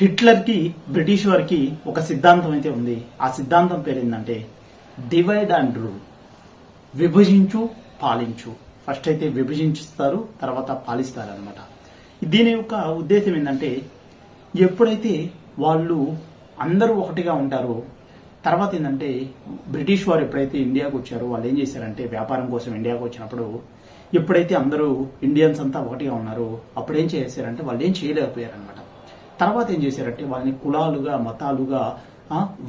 హిట్లర్కి British వారికి ఒక సిద్ధాంతం అయితే ఉంది. ఆ సిద్ధాంతం పేరు ఏంటంటే డివైడ్ అండ్ రూల్. విభజించు, పాలించు. ఫస్ట్ అయితే విభజించుస్తారు, తర్వాత పాలిస్తారు అనమాట. దీని యొక్క ఉద్దేశం ఏంటంటే ఎప్పుడైతే వాళ్ళు అందరూ ఒకటిగా ఉంటారో, తర్వాత ఏంటంటే బ్రిటిష్ వారు ఎప్పుడైతే ఇండియాకు వచ్చారో వాళ్ళు ఏం చేశారంటే వ్యాపారం కోసం ఇండియాకు వచ్చినప్పుడు ఎప్పుడైతే అందరూ ఇండియన్స్ అంతా ఒకటిగా ఉన్నారో అప్పుడు ఏం చేశారంటే వాళ్ళు ఏం చేయలేకపోయారు అనమాట. తర్వాత ఏం చేశారంటే వాళ్ళని కులాలుగా, మతాలుగా,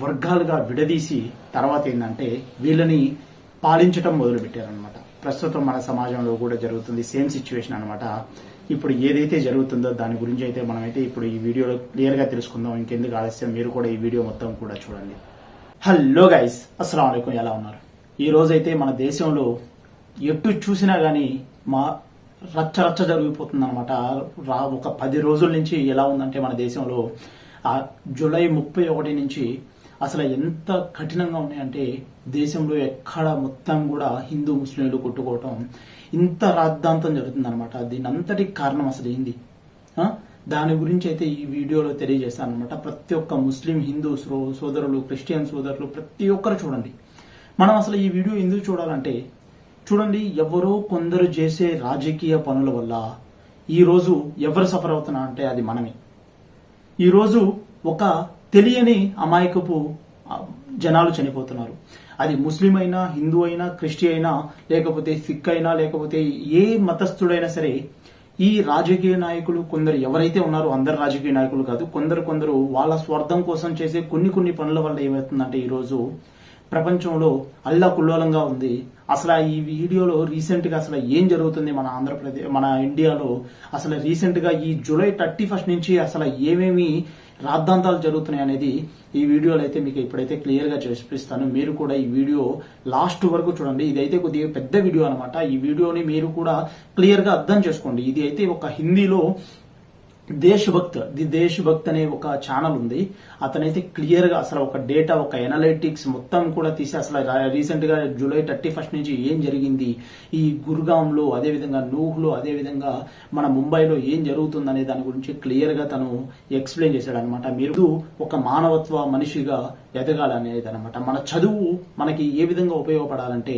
వర్గాలుగా విడదీసి తర్వాత ఏంటంటే వీళ్ళని పాలించడం మొదలుపెట్టారనమాట. ప్రస్తుతం మన సమాజంలో కూడా జరుగుతుంది సేమ్ సిచ్యువేషన్ అనమాట. ఇప్పుడు ఏదైతే జరుగుతుందో దాని గురించి అయితే మనమైతే ఇప్పుడు ఈ వీడియోలో క్లియర్గా తెలుసుకుందాం. ఇంకెందుకు ఆలస్యం, మీరు కూడా ఈ వీడియో మొత్తం కూడా చూడండి. హలో గైస్, అస్సలం వాలేకుం. ఎలా ఉన్నారు? ఈ రోజైతే మన దేశంలో ఎటు చూసినా గానీ రచ్చ రచ్చ జరిగిపోతుంది అనమాట. ఒక 10 రోజుల నుంచి ఎలా ఉందంటే మన దేశంలో జూలై 31 నుంచి అసలు ఎంత కఠినంగా ఉన్నాయంటే దేశంలో ఎక్కడ మొత్తం కూడా హిందూ ముస్లింలు కొట్టుకోవటం, ఇంత రాద్ధాంతం జరుగుతుంది అనమాట. దీని అంతటికి కారణం అసలు ఏంది, దాని గురించి అయితే ఈ వీడియోలో తెలియజేస్తాను అనమాట. ప్రతి ఒక్క ముస్లిం, హిందూ సోదరులు, క్రిస్టియన్ సోదరులు ప్రతి ఒక్కరు చూడండి. మనం అసలు ఈ వీడియో ఎందుకు చూడాలంటే చూడండి, ఎవరో కొందరు చేసే రాజకీయ పనుల వల్ల ఈరోజు ఎవరు సఫర్ అవుతున్నా అంటే అది మనమే. ఈరోజు ఒక తెలియని అమాయకపు జనాలు చనిపోతున్నారు. అది ముస్లిం అయినా, హిందూ అయినా, క్రిస్టియన్ అయినా, లేకపోతే సిక్ అయినా, లేకపోతే ఏ మతస్థుడైనా సరే ఈ రాజకీయ నాయకులు కొందరు ఎవరైతే ఉన్నారో, అందరు రాజకీయ నాయకులు కాదు, కొందరు వాళ్ళ స్వార్థం కోసం చేసే కొన్ని పనుల వల్ల ఏమవుతుందంటే ఈరోజు ప్రపంచంలో అల్లకుల్లోలంగా ఉంది. అసలు ఈ వీడియోలో రీసెంట్ గా అసలు ఏం జరుగుతుంది మన ఆంధ్రప్రదేశ్, మన ఇండియాలో అసలు రీసెంట్ గా ఈ జూలై 31 నుంచి అసలు ఏమేమి రాద్ధాంతాలు జరుగుతున్నాయి అనేది ఈ వీడియోలో అయితే మీకు ఇప్పుడైతే క్లియర్ గా చూపిస్తాను. మీరు కూడా ఈ వీడియో లాస్ట్ వరకు చూడండి. ఇదైతే కొద్దిగా పెద్ద వీడియో అనమాట. ఈ వీడియోని మీరు కూడా క్లియర్ గా అర్థం చేసుకోండి. ఇది అయితే ఒక హిందీలో దేశభక్త్ అనే ఒక ఛానల్ ఉంది. అతనైతే క్లియర్ గా అసలు ఒక డేటా, ఒక ఎనాలిటిక్స్ మొత్తం కూడా తీసి అసలు రీసెంట్ గా జూలై 31 నుంచి ఏం జరిగింది, ఈ గుర్గాంలో, అదేవిధంగా నూహ్లో, అదేవిధంగా మన ముంబైలో ఏం జరుగుతుంది అనే దాని గురించి క్లియర్ గా తను ఎక్స్ప్లెయిన్ చేశాడు అనమాట. మీరు ఒక మానవత్వ మనిషిగా ఎదగాలనేది అనమాట. మన చదువు మనకి ఏ విధంగా ఉపయోగపడాలంటే,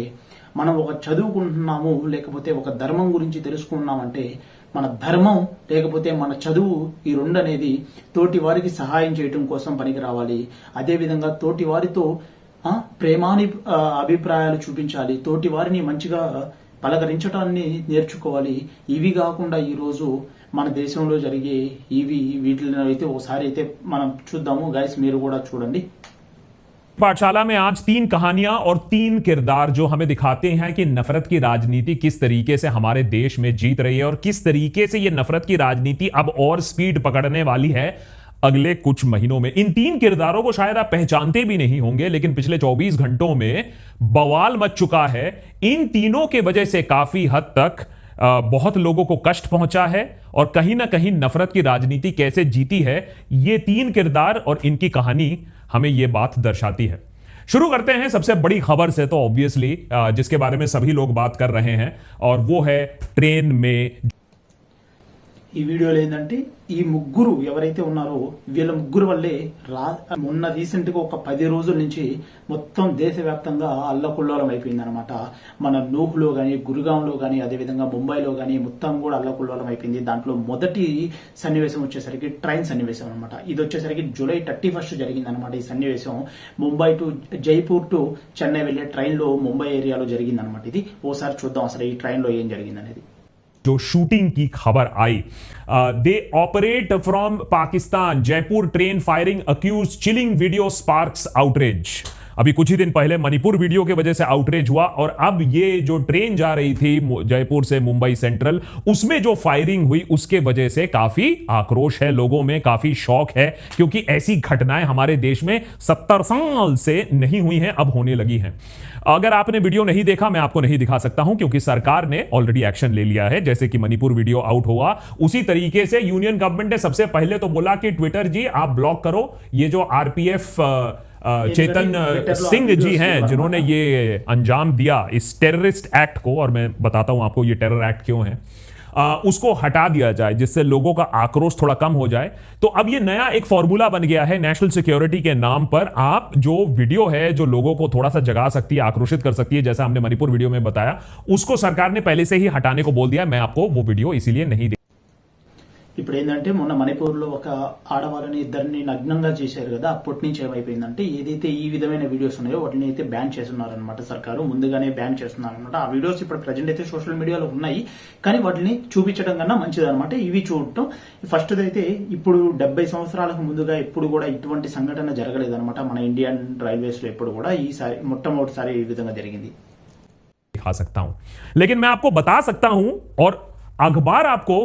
మనం ఒక చదువుకుంటున్నాము లేకపోతే ఒక ధర్మం గురించి తెలుసుకుంటున్నామంటే మన ధర్మం లేకపోతే మన చదువు ఈ రెండు అనేది తోటి వారికి సహాయం చేయటం కోసం పనికి రావాలి. అదేవిధంగా తోటి వారితో ప్రేమాని అభిప్రాయాలు చూపించాలి, తోటి వారిని మంచిగా పలకరించడాన్ని నేర్చుకోవాలి. ఇవి కాకుండా ఈరోజు మన దేశంలో జరిగే వీటిని అయితే ఒకసారి అయితే మనం చూద్దాము. గైస్ మీరు కూడా చూడండి. पाठशाला में आज 3 कहानियां और 3 किरदार जो हमें दिखाते हैं कि नफरत की राजनीति किस तरीके से हमारे देश में जीत रही है और किस तरीके से ये नफरत की राजनीति अब और स्पीड पकड़ने वाली है अगले कुछ महीनों में। इन 3 किरदारों को शायद आप पहचानते भी नहीं होंगे, लेकिन पिछले 24 घंटों में बवाल मच चुका है। इन तीनों के वजह से काफी हद तक बहुत लोगों को कष्ट पहुंचा है और कहीं ना कहीं नफरत की राजनीति कैसे जीती है, ये 3 किरदार और इनकी कहानी हमें यह बात दर्शाती है। शुरू करते हैं सबसे बड़ी खबर से, तो ऑब्वियसली जिसके बारे में सभी लोग बात कर रहे हैं, और वो है ट्रेन में। ఈ వీడియోలో ఏంటంటే ఈ ముగ్గురు ఎవరైతే ఉన్నారో వీళ్ళ ముగ్గురు వల్లే మొన్న రీసెంట్ గా ఒక 10 రోజుల నుంచి మొత్తం దేశవ్యాప్తంగా అల్లకుల్లోలం అయిపోయింది అనమాట. మన నూహ్లో గానీ, గురుగాంలో గానీ, అదేవిధంగా ముంబైలో గానీ మొత్తం కూడా అల్లకుల్లోలం అయిపోయింది. దాంట్లో మొదటి సన్నివేశం వచ్చేసరికి ట్రైన్ సన్నివేశం అనమాట. ఇది వచ్చేసరికి జూలై 31 జరిగింది అనమాట. ఈ సన్నివేశం ముంబై టు జైపూర్ టు చెన్నై వెళ్లే ట్రైన్ లో ముంబై ఏరియాలో జరిగింది అనమాట. ఇది ఓసారి చూద్దాం అసలు ఈ ట్రైన్ లో ఏం జరిగింది అనేది. जो शूटिंग की खबर आई, they operate from Pakistan, Jaipur train firing accused, chilling video sparks outrage. अभी कुछ ही दिन पहले मणिपुर वीडियो की वजह से आउटरेज हुआ, और अब ये जो ट्रेन जा रही थी जयपुर से मुंबई सेंट्रल, उसमें जो फायरिंग हुई उसके वजह से काफी आक्रोश है लोगों में, काफी शौक है, क्योंकि ऐसी घटनाएं हमारे देश में 70 साल से नहीं हुई हैं, अब होने लगी हैं। अगर आपने वीडियो नहीं देखा, मैं आपको नहीं दिखा सकता हूं, क्योंकि सरकार ने ऑलरेडी एक्शन ले लिया है। जैसे कि मणिपुर वीडियो आउट हुआ, उसी तरीके से यूनियन गवर्नमेंट ने सबसे पहले तो बोला कि ट्विटर जी आप ब्लॉक करो। ये जो आरपीएफ चेतन सिंह जी हैं जिन्होंने ये अंजाम दिया इस टेररिस्ट एक्ट को, और मैं बताता हूं आपको ये टेरर एक्ट क्यों है। उसको हटा दिया जाए, जिससे लोगों का आक्रोश थोड़ा कम हो जाए। तो अब ये नया एक फॉर्मूला बन गया है नेशनल सिक्योरिटी के नाम पर। आप जो वीडियो है जो लोगों को थोड़ा सा जगा सकती है, आक्रोशित कर सकती है, जैसा हमने मणिपुर वीडियो में बताया, उसको सरकार ने पहले से ही हटाने को बोल दिया। मैं आपको वो वीडियो इसीलिए नहीं दे। ఇప్పుడు ఏంటంటే మొన్న మణిపూర్లో ఒక ఆడవాళ్ళని ఇద్దరిని నగ్నంగా చేశారు కదా, అప్పటి నుంచి ఏమైపోయిందంటే ఏదైతే ఈ విధమైన వీడియోస్ ఉన్నాయో వాటిని అయితే బ్యాన్ చేస్తున్నారనమాట సర్కారు, ముందుగానే బ్యాన్ చేస్తున్నారనమాట. ఆ వీడియోస్ ఇప్పుడు ప్రజెంట్ అయితే సోషల్ మీడియాలో ఉన్నాయి, కానీ వాటిని చూపించడం కన్నా మంచిదన్నమాట ఇవి చూడటం. ఫస్ట్ అయితే ఇప్పుడు 70 సంవత్సరాలకు ముందుగా ఎప్పుడు కూడా ఇటువంటి సంఘటన జరగలేదన్నమాట మన ఇండియన్ రైల్వేస్ లో. ఎప్పుడు కూడా ఈసారి మొట్టమొదటిసారి ఈ విధంగా జరిగింది. दिखा सकता हूं, लेकिन मैं आपको बता सकता हूं, और अखबार आपको,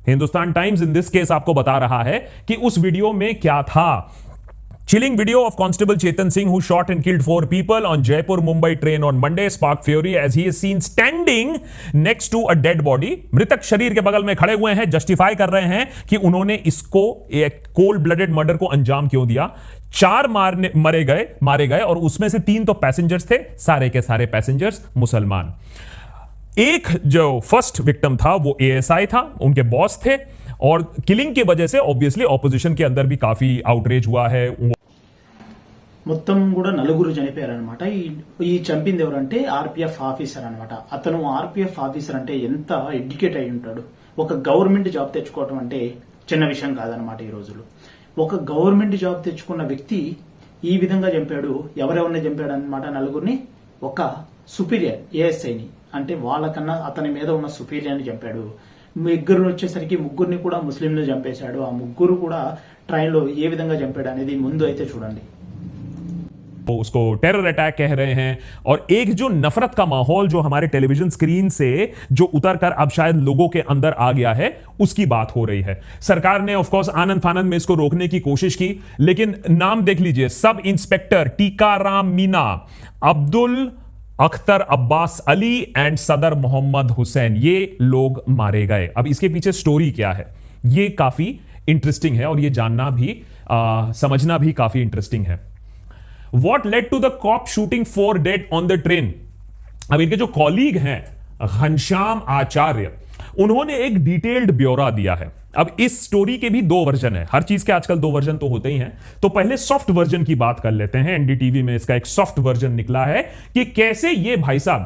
Hindustan times in this case आपको बता रहा है कि उस वीडियो में क्या था. Chilling video of Constable Chetan Singh who shot and killed 4 people on Jaipur-Mumbai train on Monday sparked fury as he is seen standing next to a dead body. मृतक शरीर के बगल में खड़े हुए हैं, जस्टिफाई कर रहे हैं कि उन्होंने इसको एक कोल्ड ब्लडेड मर्डर को अंजाम क्यों दिया. 4 मारे गए और उसमें से 3 तो पैसेंजर्स थे, सारे के सारे पैसेंजर्स मुसलमान. एक जो फर्स्ट विक्टिम था वो एएसआई था, उनके बॉस थे, और किलिंग की वजह से ऑब्वियसली ऑपोजिशन के अंदर भी काफी आउटरेज हुआ है. మొత్తం కూడా నలుగురు చనిపోయారనమాట. ఈ చంపింది ఎవరంటే ఆర్పిఎఫ్ ఆఫీసర్ అనమాట. అతను ఆర్పిఎఫ్ ఆఫీసర్ అంటే ఎంత ఎడ్యుకేట్ అయి ఉంటాడు. ఒక గవర్నమెంట్ జాబ్ తెచ్చుకోవడం అంటే చిన్న విషయం కాదనమాట ఈ రోజుల్లో. ఒక గవర్నమెంట్ జాబ్ తెచ్చుకున్న వ్యక్తి ఈ విధంగా చంపాడు. ఎవరెవరిని చంపాడు అనమాట? నలుగురిని. ఒక సుపీరియర్ ఏఎస్ఐని, అంటే వాళ్ళకన్నా అతని మీద ఉన్న సుపీరియర్ని చంపాడు. ముగ్గురు వచ్చేసరికి ముగ్గురిని కూడా ముస్లింలు చంపేశాడు. ఆ ముగ్గురు కూడా ట్రైన్లో ఏ విధంగా చంపాడు అనేది ముందు అయితే చూడండి. उसको टेरर अटैक कह रहे हैं, और एक जो नफरत का माहौल जो हमारे टेलीविजन स्क्रीन से जो उतर कर अब शायद लोगों के अंदर आ गया है, उसकी बात हो रही है. सरकार ने ऑफ कोर्स आनंद फानंद में इसको रोकने की कोशिश की, लेकिन नाम देख लीजिए, sub inspector Tikaram Meena, Abdul Akhtar Abbas Ali and सदर मोहम्मद हुसैन, ये लोग मारे गए. अब इसके पीछे स्टोरी क्या है, ये काफी इंटरेस्टिंग है, और ये जानना भी समझना भी काफी इंटरेस्टिंग है. What led to the cop shooting 4 dead on the train? अब इनके जो कॉलीग हैं घनश्याम आचार्य, उन्होंने एक डिटेल्ड ब्यौरा दिया है. अब इस स्टोरी के भी 2 वर्जन है. हर चीज के आजकल 2 वर्जन तो होते ही हैं. तो पहले सॉफ्ट वर्जन की बात कर लेते हैं. एनडीटीवी में इसका एक सॉफ्ट वर्जन निकला है कि कैसे ये भाई साहब,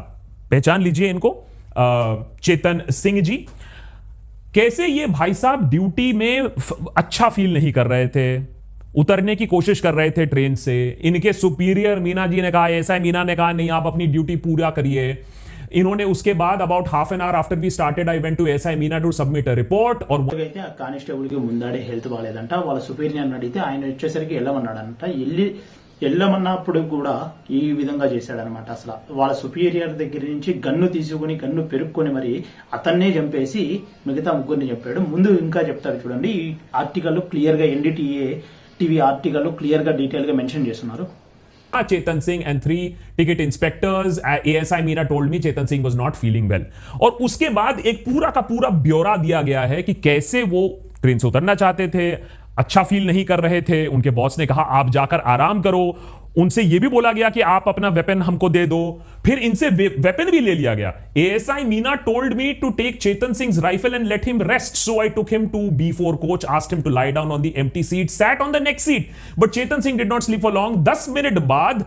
पहचान लीजिए इनको, चेतन सिंह जी, कैसे ये भाई साहब ड्यूटी में अच्छा फील नहीं कर रहे थे, उतरने की कोशिश कर रहे थे ट्रेन से. इनके सुपीरियर मीना जी ने कहा, ऐसा मीना ने कहा नहीं आप अपनी ड्यूटी पूरा करिए. इन्होंने उसके बाद about half an hour after we started I went to SI Meena to submit a report. और అయితే ఆ కానిస్టేబుల్ కి ముందాడే హెల్త్ బాగాలేదంట. వాళ్ళ సుపీరియర్ అడిగితే ఆయన వచ్చేసరికి వెళ్ళమన్నాడంట. వెళ్ళమన్నప్పుడు కూడా ఈ విధంగా చేశాడనమాట. అసలు వాళ్ళ సుపీరియర్ దగ్గర నుంచి గన్ను తీసుకుని గన్ను పెరుక్కొని మరి అతన్నే చంపేసి మిగతా ముగ్గురిని చెప్పాడు. ముందు ఇంకా చెప్తారు చూడండి. ఈ ఆర్టికల్ క్లియర్ గా ఎన్డీటీఏ టీవీ ఆర్టికల్ క్లియర్ గా డీటెయిల్ గా మెన్షన్ చేస్తున్నారు. Chetan Singh and 3 ticket inspectors, ASI Meena told me Chetan Singh was not feeling well. और उसके बाद एक पूरा का पूरा ब्यौरा दिया गया है कि कैसे वो ट्रेन से उतरना चाहते थे, अच्छा फील नहीं कर रहे थे. उनके बॉस ने कहा आप जाकर आराम करो. उनसे यह भी बोला गया कि आप अपना वेपन हमको दे दो. फिर इनसे वेपन भी ले लिया गया. ASI Meena told me to take Chetan Singh rifle and let him rest, so I took him to B4 coach, asked him to lie down on the empty seat, sat on the next seat, but Chetan Singh did not sleep for long. 10 minute बाद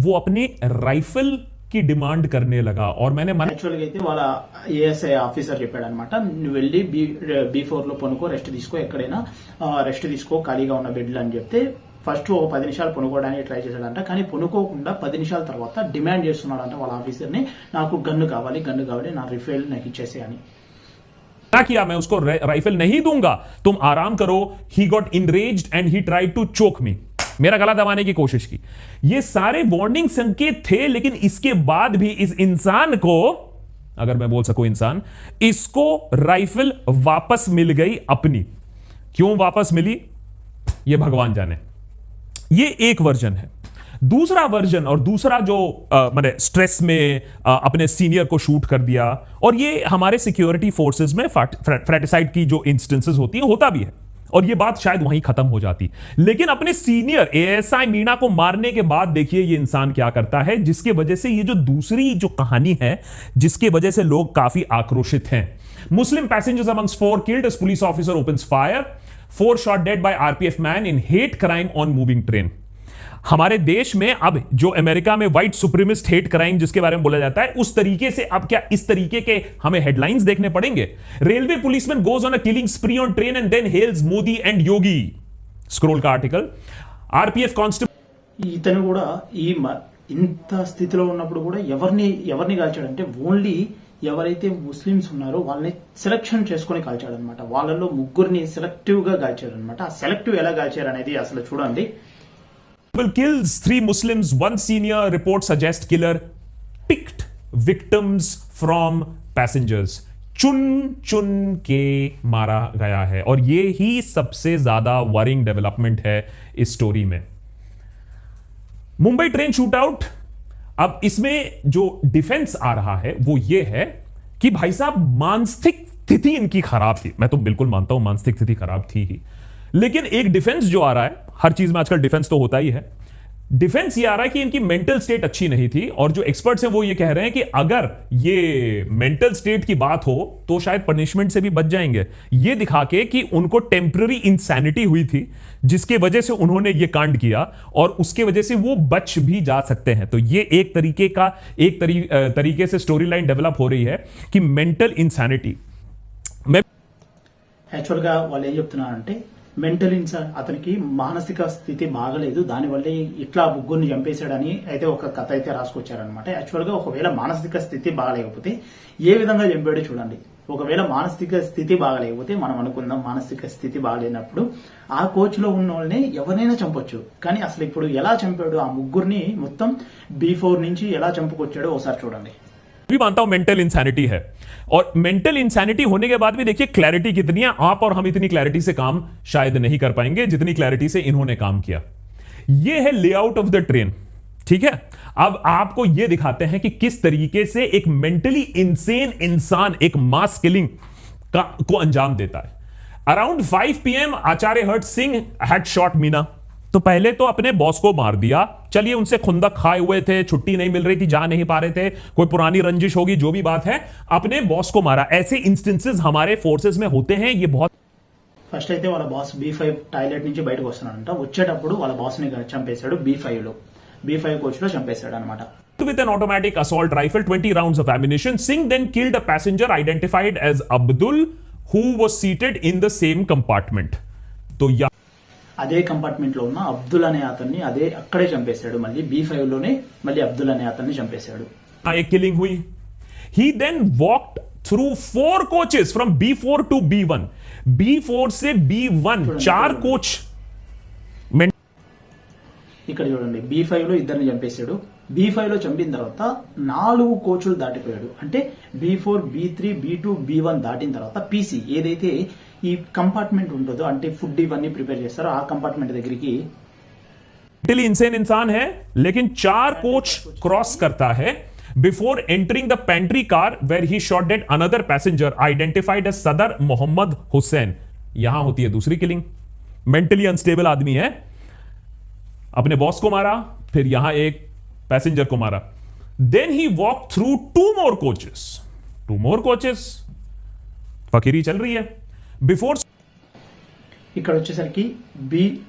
वो अपनी rifle की demand करने लगा. और मैंने యాక్చువల్గా అయితే వాళ్ళ ఏఎస్ఐ ఆఫీసర్ చెప్పాడనమాట, నువ్వు వెళ్ళి B4 లో పనుకో, రెస్ట్ తీసుకో, ఎక్కడైనా రెస్ట్ తీసుకో ఖాళీగా ఉన్న బెడ్లు అని చెప్తే ఫస్ట్ ఒక 10 నిమిషాలు పనుకోవడానికి ట్రై చేశాడంట. కానీ పనుకోకుండా 10 నిమిషాల తర్వాత డిమాండ్ చేస్తున్నాడంట వాళ్ళ ఆఫీసర్ని, నాకు గన్ను కావాలి, నా రిఫైల్ నాకు ఇచ్చేసే అని. क्या किया, मैं उसको राइफल नहीं दूंगा, तुम आराम करो. He got enraged and he tried to choke me, मेरा गला दबाने की कोशिश की. ये सारे वार्निंग संकेत थे, लेकिन इसके बाद भी इस इंसान को, अगर मैं बोल सकूं इंसान, इसको राइफल वापस मिल गई अपनी. क्यों वापस मिली ये भगवान जाने. ये एक वर्जन है. दूसरा वर्जन और दूसरा जो मैंने स्ट्रेस में अपने सीनियर को शूट कर दिया, और ये हमारे सिक्योरिटी फोर्सेस में फ्रैटिसाइड की जो इंस्टेंसेस होती है होता भी है. और ये बात शायद वहीं खत्म हो जाती। लेकिन अपने सीनियर एएसआई मीणा को मारने के बाद देखिए ये इंसान क्या करता है, जिसके वजह से ये जो दूसरी जो कहानी है, जिसके वजह से लोग काफी आक्रोशित हैं। Muslim passengers amongst 4 killed as police officer opens fire, 4 shot dead by RPF man in hate crime on moving train। हमारे देश में अब जो अमेरिका में व्हाइट सुप्रीमिस्ट हेट क्राइम जिसके बारे में बोला जाता है, उस तरीके से अब क्या इस तरीके के हमें हेडलाइंस देखने पड़ेंगे? Railway policeman goes on a killing spree on train and then hails Modi and Yogi. Scroll का आर्टिकल। आरपीएफ कांस्टेबल ఇతను కూడా ఇంత స్థితిలో ఉన్నప్పుడు కూడా ఎవరిని కాల్చాడంటే ఓన్లీ ఎవరైతే ముస్లిమ్స్ ఉన్నారో వాళ్ళని సెలెక్షన్ చేసుకుని కాల్చాడనమాట. వాళ్ళలో ముగ్గురిని సెలెక్టివ్ గా కాల్చాడనమాట. ఆ సెలెక్టివ్ ఎలా కాల్చారు అనేది అసలు చూడండి. kills 3 Muslims, 1 senior. Report suggest killer picked victims from passengers. चुन के मारा गया है और ये ही सबसे ज्यादा वरिंग डेवलपमेंट है इस स्टोरी में। Mumbai train shootout. अब इसमें जो डिफेंस आ रहा है वो ये है कि भाई साहब मानसिक स्थिति इनकी खराब थी। मैं तो बिल्कुल मानता हूं मानसिक स्थिति खराब थी ही, लेकिन एक डिफेंस जो आ रहा है, हर चीज में आजकल डिफेंस तो होता ही है। डिफेंस ये आ रहा है कि इनकी मेंटल स्टेट अच्छी नहीं थी, और जो एक्सपर्ट्स हैं वो ये कह रहे हैं कि अगर ये मेंटल स्टेट की बात हो तो शायद पनिशमेंट से भी बच जाएंगे, ये दिखा के कि उनको टेम्पररी इंसैनिटी हुई थी जिसके वजह से उन्होंने ये कांड किया और उसके वजह से वो बच भी जा सकते हैं। तो ये एक तरीके से स्टोरी लाइन डेवलप हो रही है कि मेंटल इंसैनिटी में యాక్చువల్గా వాళ్ళు ఏం చెప్తున్నారంటే మెంటల్ అతనికి మానసిక స్థితి బాగలేదు, దానివల్లే ఇట్లా ముగ్గురిని చంపేశాడని అయితే ఒక కథ అయితే రాసుకొచ్చారనమాట. యాక్చువల్గా ఒకవేళ మానసిక స్థితి బాగలేకపోతే ఏ విధంగా చంపాడో చూడండి. ఒకవేళ మానసిక స్థితి బాగలేకపోతే మనం అనుకుందాం, మానసిక స్థితి బాగలేనప్పుడు ఆ కోచ్ లో ఉన్న వాళ్ళని ఎవరైనా చంపొచ్చు, కానీ అసలు ఇప్పుడు ఎలా చంపాడు ఆ ముగ్గురిని మొత్తం B4 నుంచి ఎలా చంపుకొచ్చాడో ఒకసారి చూడండి. भी मानता हूं मेंटल इंसैनिटी है, और मेंटल इंसैनिटी होने के बाद भी देखिए क्लैरिटी कितनी है। आप और हम इतनी क्लैरिटी से काम शायद नहीं कर पाएंगे जितनी क्लैरिटी से इन्होंने काम किया। ये है लेआउट ऑफ द ट्रेन, ठीक है। अब आपको यह दिखाते हैं कि किस तरीके से एक मेंटली इंसेन इंसान एक मास किलिंग को अंजाम देता है। अराउंड 5 PM आचार्य हर्ट सिंह हैड शॉट मीना। तो पहले तो अपने बॉस को मार दिया, चलिए उनसे खुंदक खाए हुए थे, छुट्टी नहीं मिल रही थी, जा नहीं पा रहे थे, कोई पुरानी रंजिश होगी, जो भी बात है, अपने बॉस को मारा। ऐसे इंस्टेंसेस हमारे फोर्सेस में होते हैं, ये बहुत। ఫస్ట్ అయితే వాళ్ళ బాస్ B5 టాయిలెట్ నుంచి బయటకు వస్తున్నాడంట, వచ్చేటప్పుడు వాళ్ళ బాస్ ని చంపేశాడు B5 కోచ్ లో చంపేశాడు అనమాట. With an automatic assault rifle, 20 rounds of ammunition, Singh then killed a passenger identified as Abdul who was seated in the same compartment. तो అదే కంపార్ట్మెంట్ లో ఉన్న అబ్దుల్ అనే అతన్ని అక్కడే చంపేశాడు. మళ్ళీ B5 లోనే మళ్ళీ అబ్దుల్ అనే అతన్ని చంపేశాడు. एक किलिंग हुई. He then walked through 4 coaches from B4 to B1. B4 से B1 4 कोच. ఇక్కడ చూడండి, B5 లో ఇద్దరిని చంపేశాడు. B5 లో చంపిన తర్వాత 4 కోచులు దాటిపోయాడు. అంటే B4, B3, B2, B1 దాటిన తర్వాత PC ఏదైతే ఈ కంపార్ట్మెంట్ ఉంటుందో, అంటే ఫుడ్ ఇవన్నీ ప్రిపేర్ చేస్తారో ఆ కంపార్ట్మెంట్ దగ్గరికి मेंटली इंसेन इंसान है, लेकिन 4 कोच क्रॉस करता है before entering the pantry car where he shot dead another passenger identified as Sadar Mohammad Hussain. यहां होती है दूसरी किलिंग। मेंटली अनस्टेबल आदमी है, अपने बॉस को मारा, फिर यहां एक पैसेंजर को मारा। Then he walk through 2 more coaches। फकीरी चल रही है। बिफोर ఇక్కడ వచ్చేసరికి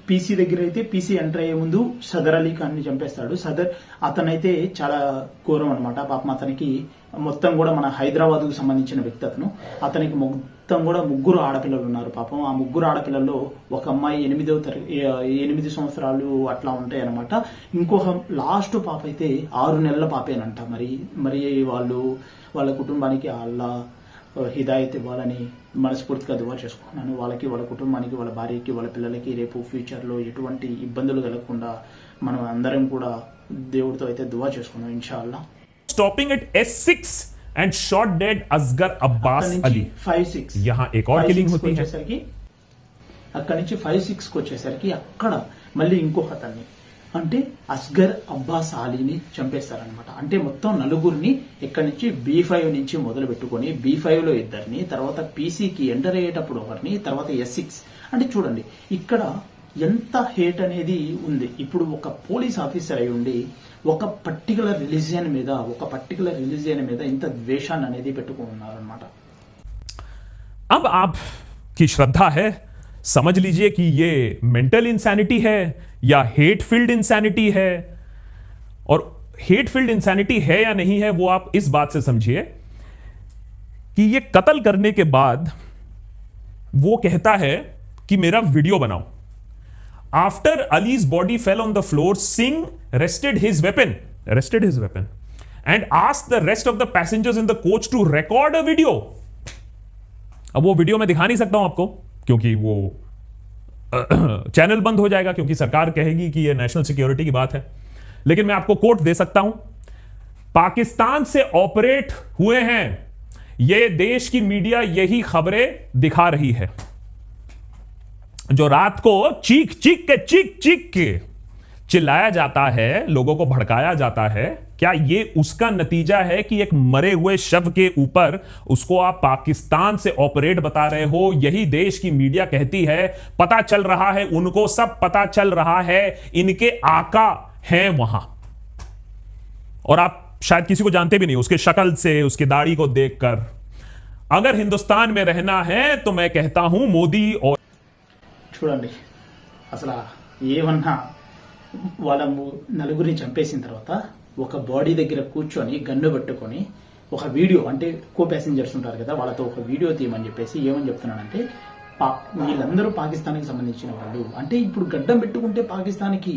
PC దగ్గర అయితే PC ఎంటర్ అయ్యే ముందు సదర్ అలీ ఖాన్ ని చంపేస్తాడు. అతనైతే చాలా ఘోరం అనమాట. పాపం అతనికి మొత్తం కూడా మన హైదరాబాద్ కు సంబంధించిన వ్యక్తి అతనికి మొత్తం కూడా 3 ఆడపిల్లలు ఉన్నారు. పాపం ఆ 3 ఆడపిల్లల్లో ఒక అమ్మాయి 8 సంవత్సరాలు అట్లా ఉంటాయి అనమాట. ఇంకొక లాస్ట్ పాప అయితే 6 నెలల పాపేనంట. మరి వాళ్ళ కుటుంబానికి అల్లా హిదాయత్ ఇవ్వాలని మనస్ఫూర్తిగా దువా చేసుకున్నాను. వాళ్ళకి, వాళ్ళ కుటుంబానికి, వాళ్ళ భార్యకి, వాళ్ళ పిల్లలకి రేపు ఫ్యూచర్ లో ఎటువంటి ఇబ్బందులు కలగకుండా మనం అందరం కూడా దేవుడితో అయితే దువా చేసుకున్నాం ఇన్షాల్లా. Stopping at S6 and shot dead Asghar Abbas Ali. 5-6 यहां एक और किलिंग होती है. అక్కడి నుంచి 5-6 వచ్చేసరికి అక్కడ మళ్ళీ ఇంకొక అతన్ని, అంటే అస్గర్ అబ్బాస్ అలీని చంపేస్తారనమాట. అంటే మొత్తం 4 ఇక్కడి నుంచి B5 నుంచి మొదలు పెట్టుకొని B5 లో 2, తర్వాత PC కి ఎంటర్ అయ్యేటప్పుడు ఒకరిని, తర్వాత S6 అంటే చూడండి ఇక్కడ ఎంత హేట్ అనేది ఉంది. ఇప్పుడు ఒక పోలీస్ ఆఫీసర్ అయి ఉండి ఒక పర్టికులర్ రిలీజియన్ మీద ఇంత ద్వేషాన్ని అనేది పెట్టుకున్నారనమాట. अब आपकी श्रद्धा है, समझ लीजिए कि ये मेंटल इंसैनिटी है या हेट फील्ड इंसैनिटी है. और हेट फील्ड इंसैनिटी है या नहीं है वो आप इस बात से समझिए कि ये कत्ल करने के बाद वो कहता है कि मेरा वीडियो बनाओ. After allies body fell on the floor, Singh rested his weapon and asked the rest of the passengers in the coach to record a video. अब वो वीडियो मैं दिखा नहीं सकता हूं आपको क्योंकि वो चैनल बंद हो जाएगा, क्योंकि सरकार कहेगी कि ये नेशनल सिक्योरिटी की बात है. लेकिन मैं आपको कोट दे सकता हूं. पाकिस्तान से ऑपरेट हुए हैं ये देश की मीडिया, यही खबरें दिखा रही है. जो रात को चीख के चिल्लाया जाता है, लोगों को भड़काया जाता है, क्या ये उसका नतीजा है कि एक मरे हुए शव के ऊपर उसको आप पाकिस्तान से ऑपरेट बता रहे हो? यही देश की मीडिया कहती है. पता चल रहा है उनको, सब पता चल रहा है, इनके आका हैं वहां. और आप शायद किसी को जानते भी नहीं, उसके शक्ल से, उसकी दाढ़ी को देखकर. अगर हिंदुस्तान में रहना है तो मैं कहता हूं मोदी और చూడండి అసలు ఏమన్నా వాళ్ళ నలుగురిని చంపేసిన తర్వాత ఒక బాడీ దగ్గర కూర్చొని గన్ను పెట్టుకొని ఒక వీడియో, అంటే కో ప్యాసింజర్స్ ఉంటారు కదా, వాళ్ళతో ఒక వీడియో తీయమని చెప్పేసి ఏమని చెప్తున్నానంటే వీళ్ళందరూ పాకిస్తాన్కి సంబంధించిన వాళ్ళు. అంటే ఇప్పుడు గడ్డం పెట్టుకుంటే పాకిస్తాన్కి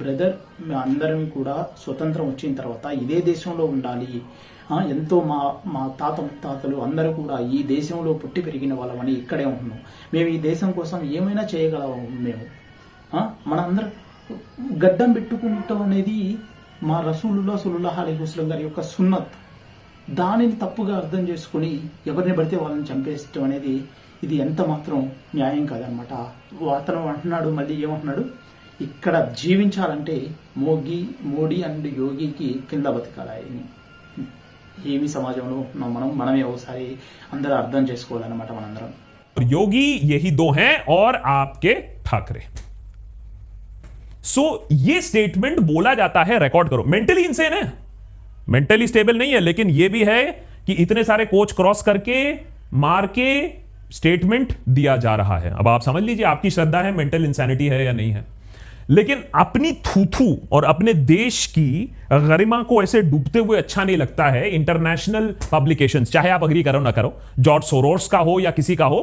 బ్రదర్, అందరం కూడా స్వతంత్రం వచ్చిన తర్వాత ఇదే దేశంలో ఉండాలి, ఎంతో మా తాతలు అందరూ కూడా ఈ దేశంలో పుట్టి పెరిగిన వాళ్ళమని ఇక్కడే ఉంటున్నాం, మేము ఈ దేశం కోసం ఏమైనా చేయగలము, మేము మనందరం గడ్డం పెట్టుకుంటాం అనేది మా సల్లల్లాహు అలైహి వసల్లం గారి యొక్క సున్నత్. దానిని తప్పుగా అర్థం చేసుకుని ఎవరిని పడితే వాళ్ళని చంపేయడం అనేది ఇది ఎంత మాత్రం న్యాయం కాదనమాట. అతను అంటున్నాడు, మళ్ళీ ఏమంటున్నాడు, ఇక్కడ జీవించాలంటే మోడీ అండ్ యోగికి కింద బతకాలని. ఏమి సమాజంలో ఉన్నాం మనమే ఒకసారి అందరూ అర్థం చేసుకోవాలన్నమాట మనందరం. योगी यही दो हैं और आपके ठाकरे. सो ये स्टेटमेंट बोला जाता है, रिकॉर्ड करो. मेंटली इंसेन है, मेंटली स्टेबल नहीं है, लेकिन यह भी है कि इतने सारे कोच क्रॉस करके मार के स्टेटमेंट दिया जा रहा है. अब आप समझ लीजिए आपकी श्रद्धा है, मेंटल इंसैनिटी है या नहीं है. लेकिन अपनी थूथू और अपने देश की गरिमा को ऐसे डूबते हुए अच्छा नहीं लगता है. इंटरनेशनल पब्लिकेशंस, चाहे आप अग्री करो ना करो, जॉर्ज सोरोस का हो या किसी का हो,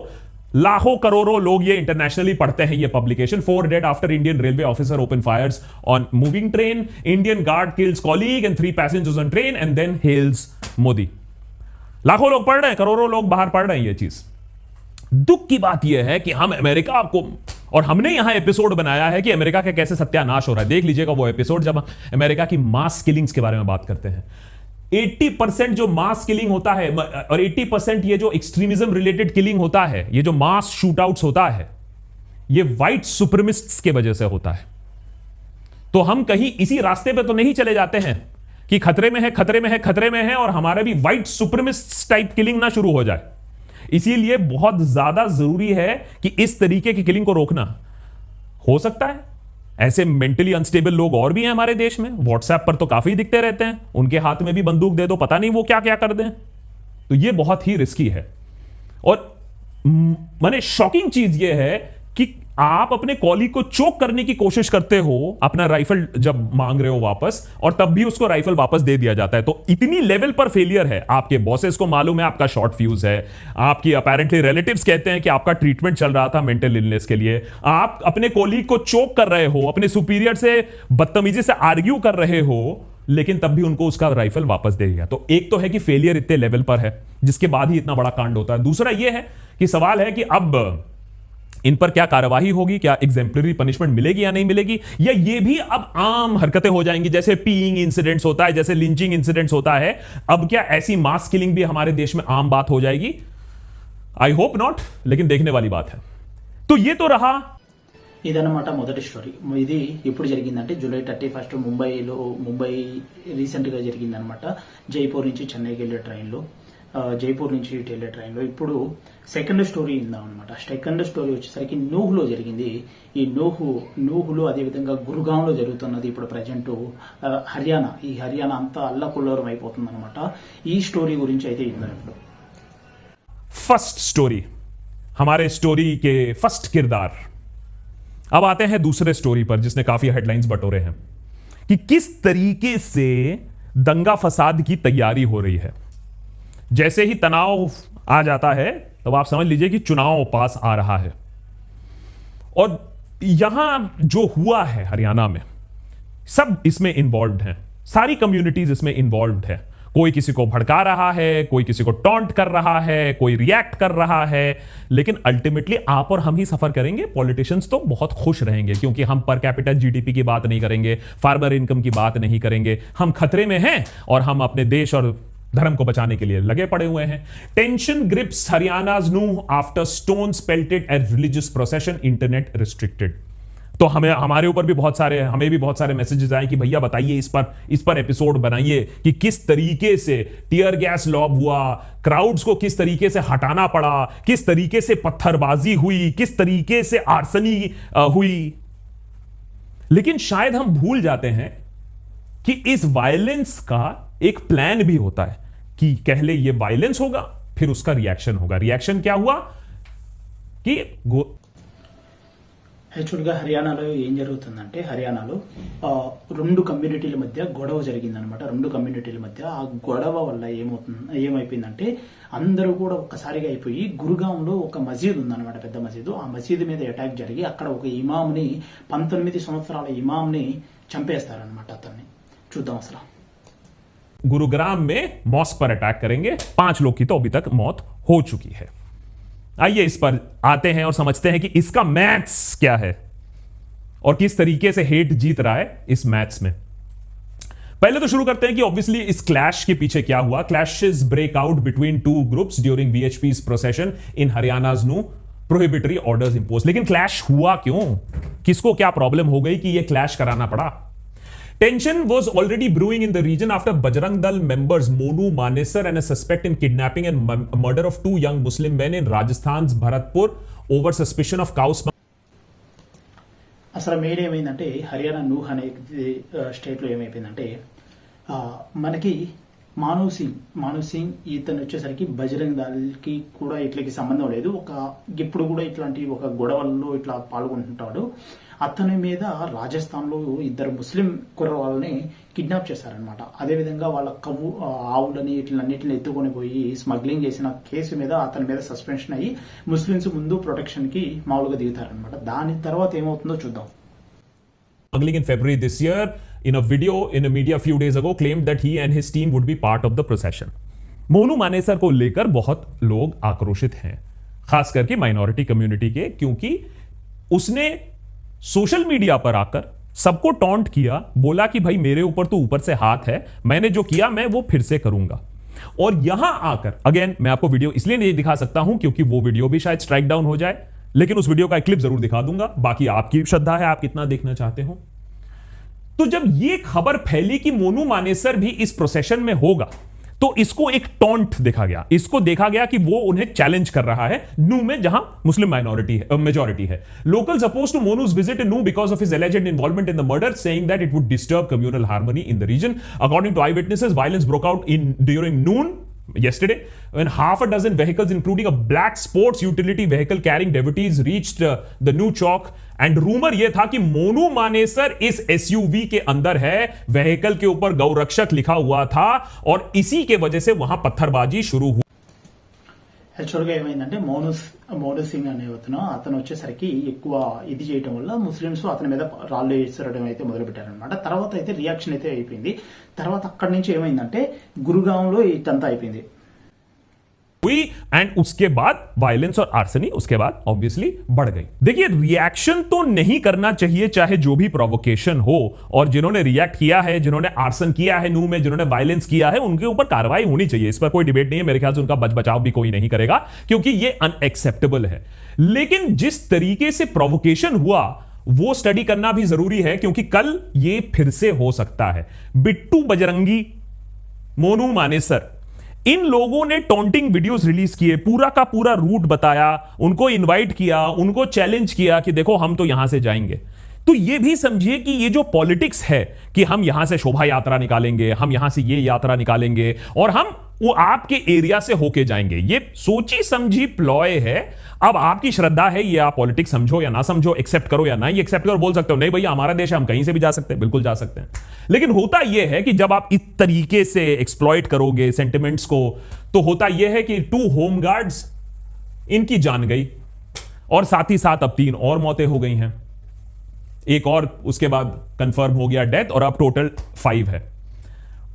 लाखों करोड़ों लोग ये इंटरनेशनली पढ़ते हैं ये publication. 4 dead after Indian railway officer open fires on moving train, Indian guard kills colleague and 3 passengers on train and then hails Modi. लाखों लोग पढ़ रहे हैं, करोड़ों लोग बाहर पढ़ रहे हैं ये चीज. दुख की बात यह है कि हम अमेरिका को, और हमने यहां एपिसोड बनाया है कि अमेरिका का कैसे सत्यानाश हो रहा है. देख लीजिएगा वो एपिसोड जब अमेरिका की मास किलिंग्स के बारे में बात करते हैं. 80% जो मास किलिंग होता है और 80% ये जो एक्सट्रीमिज्म रिलेटेड किलिंग होता है, ये जो मास शूटआउट्स होता है, ये व्हाइट सुप्रीमिस्ट्स के वजह से होता है. तो हम कहीं इसी रास्ते पे तो नहीं चले जाते हैं कि खतरे में है और हमारे भी व्हाइट सुप्रीमिस्ट्स टाइप किलिंग ना शुरू हो जाए. इसीलिए बहुत ज्यादा जरूरी है कि इस तरीके की किलिंग को रोकना. हो सकता है ऐसे मेंटली अनस्टेबल लोग और भी हैं हमारे देश में, व्हाट्सएप पर तो काफी दिखते रहते हैं, उनके हाथ में भी बंदूक दे दो, पता नहीं वो क्या क्या कर दें. तो ये बहुत ही रिस्की है. और माने शॉकिंग चीज ये है कि आप अपने कॉलीग को चोक करने की कोशिश करते हो अपना राइफल जब मांग रहे हो वापस, और तब भी उसको राइफल वापस दे दिया जाता है. तो इतनी लेवल पर फेलियर है. आपके बॉसेस को मालूम है आपका शॉर्ट फ्यूज है, आपकी अपेरेंटली रिलेटिव्स कहते हैं कि आपका ट्रीटमेंट चल रहा था मेंटल इलनेस के लिए, आप अपने कॉलीग को चोक कर रहे हो, अपने सुपीरियर से बदतमीजी से आर्ग्यू कर रहे हो, लेकिन तब भी उनको उसका राइफल वापस दे दिया. तो एक तो है कि फेलियर इतने लेवल पर है जिसके बाद ही इतना बड़ा कांड होता है. दूसरा यह है कि सवाल है कि अब इन पर क्या कार्रवाई होगी, क्या एग्जेम्पलरी पनिशमेंट मिलेगी या नहीं मिलेगी, या ये भी अब आम हरकतें हो जाएंगी, जैसे पीइंग इंसिडेंट्स होता है, जैसे लिंचिंग इंसिडेंट्स होता है. अब क्या ऐसी मास किलिंग भी हमारे देश में आम बात हो जाएगी? आई होप नॉट, लेकिन देखने वाली बात है. तो ये तो रहा. ఇదన్నమాట మొదటి స్టోరీ. ఇది ఎప్పుడు జరిగిందంటే జూలై 31 ముంబై రీసెంట్ గా జరిగిందనమాట. జైపూర్ నుంచి చెన్నైకి వెళ్ళే ట్రైన్లో జైపూర్ నుంచి ఇటు వెళ్ళే ట్రైన్లో. ఇప్పుడు సెకండ్ స్టోరీ ఇందాం అనమాట. సెకండ్ స్టోరీ వచ్చేసరికి నూహులో జరిగింది. ఈ నూహులో అదేవిధంగా గురుగాంలో జరుగుతున్నది ఇప్పుడు ప్రజెంట్ హర్యానా. ఈ హర్యానా అంతా అల్లకుల్లోరం అయిపోతుంది అనమాట. ఈ స్టోరీ గురించి అయితే ఇందాం ఇప్పుడు. फर्स्ट स्टोरी, हमारे स्टोरी के फर्स्ट किरदार. अब आते हैं दूसरे स्टोरी पर जिसने काफी हेडलाइंस बटोरे हैं कि किस तरीके से दंगा फसाद की तैयारी हो रही है. जैसे ही तनाव आ जाता है तो आप समझ लीजिए कि चुनाव पास आ रहा है. और यहां जो हुआ है हरियाणा में, सब इसमें इन्वॉल्व हैं. सारी कम्युनिटीज इसमें इन्वॉल्व है. कोई किसी को भड़का रहा है, कोई किसी को टॉन्ट कर रहा है, कोई रिएक्ट कर रहा है. लेकिन अल्टीमेटली आप और हम ही सफर करेंगे. पॉलिटिशियंस तो बहुत खुश रहेंगे क्योंकि हम पर कैपिटल जीडीपी की बात नहीं करेंगे, फार्मर इनकम की बात नहीं करेंगे. हम खतरे में हैं और हम अपने देश और धर्म को बचाने के लिए लगे पड़े हुए हैं. Tension grips Haryana's Nuh after stones pelted at religious procession, internet restricted. तो हमारे ऊपर भी हमें भी बहुत सारे मैसेजेस आए कि भैया बताइए, इस पर एपिसोड बनाइए कि किस तरीके से टीयर गैस लॉब हुआ, क्राउड्स को किस तरीके से हटाना पड़ा, किस तरीके से पत्थरबाजी हुई, किस तरीके से आर्सनी हुई. लेकिन शायद हम भूल जाते हैं कि इस वायलेंस का एक प्लान भी होता है कि पहले ये वायलेंस होगा, फिर उसका रिएक्शन होगा. रिएक्शन क्या हुआ कि యాక్చువల్గా హర్యానాలో ఏం జరుగుతుందంటే, హర్యానాలో రెండు కమ్యూనిటీల మధ్య గొడవ జరిగిందనమాట. రెండు కమ్యూనిటీల మధ్య ఆ గొడవ వల్ల ఏమైపోయిందంటే అందరూ కూడా ఒక్కసారిగా అయిపోయి గురుగాంలో ఒక మసీద్ ఉందన్నమాట, పెద్ద మసీదు. ఆ మసీదు మీద అటాక్ జరిగి అక్కడ ఒక ఇమాంని 19 సంవత్సరాల ఇమాంని చంపేస్తారనమాట. అతన్ని చూద్దాం అసలు. गुरुग्राम में मॉस्क पर अटैक करेंगे. 5 लोग की तो अभी तक मौत हो चुकी है. आइए इस पर आते हैं और समझते हैं कि इसका मैथ्स क्या है और किस तरीके से हेट जीत रहा है इस मैथ्स में. पहले तो शुरू करते हैं कि ऑब्वियसली इस क्लैश के पीछे क्या हुआ. Clashes break out between two groups during VHP's procession in Haryana's Nuh. Prohibitory orders impose. लेकिन क्लैश हुआ क्यों, किसको क्या प्रॉब्लम हो गई कि यह क्लैश कराना पड़ा. Tension was already brewing in the region after Bajrang Dal members Monu Manesar and a suspect in kidnapping and murder of 2 young Muslim men in Rajasthan's Bharatpur over suspicion of cow smuggling. అసలు main ఏమైందంటే హర్యానా నూహ్ అనే స్టేట్లో ఏమైపోయిందంటే మనకి మాను సింగ్ ఇతను వచ్చేసరికి బజరంగ్ దళకి కూడా ఇట్లకి సంబంధం లేదు. ఇప్పుడు కూడా ఇట్లాంటి ఒక గొడవల్లో ఇట్లా పాల్గొంటుంటాడు. అతని మీద రాజస్థాన్లో 2 ముస్లిం కుర్రవాళ్ళని కిడ్నాప్ చేశారనమాట. అదేవిధంగా వాళ్ళ ఆవులని ఇట్లన్నిటిని ఎత్తుకొని పోయి స్మగ్లింగ్ చేసిన కేసు మీద అతని మీద సస్పెన్షన్ అయ్యి ముస్లిమ్స్ ముందు ప్రొటెక్షన్ కి మామూలుగా దిగుతారనమాట. దాని తర్వాత ఏమవుతుందో చూద్దాం. Smuggling in February this year, in a video in a media few days ago, claimed that he and his team would be part of the procession. Monu Manesar को लेकर बहुत लोग आक्रोशित हैं, खास करके माइनॉरिटी कम्युनिटी के, क्योंकि उसने सोशल मीडिया पर आकर सबको टॉन्ट किया, बोला कि भाई मेरे ऊपर तो ऊपर से हाथ है, मैंने जो किया मैं वो फिर से करूंगा. और यहां आकर अगेन मैं आपको वीडियो इसलिए नहीं दिखा सकता हूं क्योंकि वो वीडियो भी शायद स्ट्राइक डाउन हो जाए, लेकिन उस वीडियो का एक क्लिप जरूर दिखा दूंगा. बाकी आपकी श्रद्धा है, आप कितना देखना चाहते हो. तो जब ये खबर फैली कि मोनू मानेसर भी इस प्रोसेशन में होगा, तो इसको एक टॉन्ट देखा गया. इसको देखा गया कि वो उन्हें चैलेंज कर रहा है नू में, जहां मुस्लिम माइनॉरिटी है, मेजॉरिटी है. Locals oppose to Monu's visit in नू because of his alleged involvement in the murder, saying that it would disturb communal harmony in the region. According to eyewitnesses, violence broke out during noon yesterday when half a dozen vehicles including a black sports utility vehicle carrying devotees reached the new chowk. And rumour यह था कि मोनू मानेसर इस SUV के अंदर है, vehicle के ऊपर गौरक्षक लिखा हुआ था और इसी के वजह से वहां पत्थरबाजी शुरू हुई. యాక్చువల్గా ఏమైందంటే మోను సింగ్ అనే అతను వచ్చేసరికి ఎక్కువ ఇది చేయడం వల్ల ముస్లిమ్స్ అతని మీద రాళ్ళు వేసరడం అయితే మొదలు పెట్టారనమాట. తర్వాత అయితే రియాక్షన్ అయితే అయిపోయింది. తర్వాత అక్కడి నుంచి ఏమైందంటే గురుగాంలో ఇదంతా అయిపోయింది. हुई एंड उसके बाद वायलेंस और आर्सनी उसके बाद ऑब्वियसली बढ़ गई. देखिए रिएक्शन तो नहीं करना चाहिए चाहे जो भी प्रोवोकेशन हो, और जिन्होंने रिएक्ट किया है, जिन्होंने आर्सन किया है नू में, जिन्होंने वायलेंस किया है, उनके ऊपर कार्रवाई होनी चाहिए. इस पर कोई डिबेट नहीं है. मेरे ख्याल से उनका बचाव भी कोई नहीं करेगा क्योंकि ये अनएक्सेप्टेबल है. लेकिन जिस तरीके से प्रोवोकेशन हुआ वो स्टडी करना भी जरूरी है क्योंकि कल ये फिर से हो सकता है. बिट्टू बजरंगी, मोनू मानेसर इन लोगों ने टॉन्टिंग वीडियोस रिलीज किए, पूरा का पूरा रूट बताया, उनको इनवाइट किया, उनको चैलेंज किया कि देखो हम तो यहां से जाएंगे। तो ये भी समझिए कि ये जो पॉलिटिक्स है कि हम यहां से शोभा यात्रा निकालेंगे, हम यहां से ये यात्रा निकालेंगे और हम वो आपके एरिया से होके जाएंगे, ये सोची समझी प्लॉय है। अब आपकी श्रद्धा है, ये आप पॉलिटिक्स समझो या ना समझो, एक्सेप्ट करो या नहीं एक्सेप्ट करो, बोल सकते हो नहीं भैया हमारा देश है हम कहीं से भी जा सकते हैं, बिल्कुल जा सकते हैं। लेकिन होता यह है कि जब आप इस तरीके से एक्सप्लॉइट करोगे सेंटिमेंट्स को, तो होता यह है कि 2 होमगार्ड्स इनकी जान गई और साथ ही साथ अब 3 और मौतें हो गई हैं, एक और उसके बाद कंफर्म हो गया डेथ, और अब टोटल 5 है।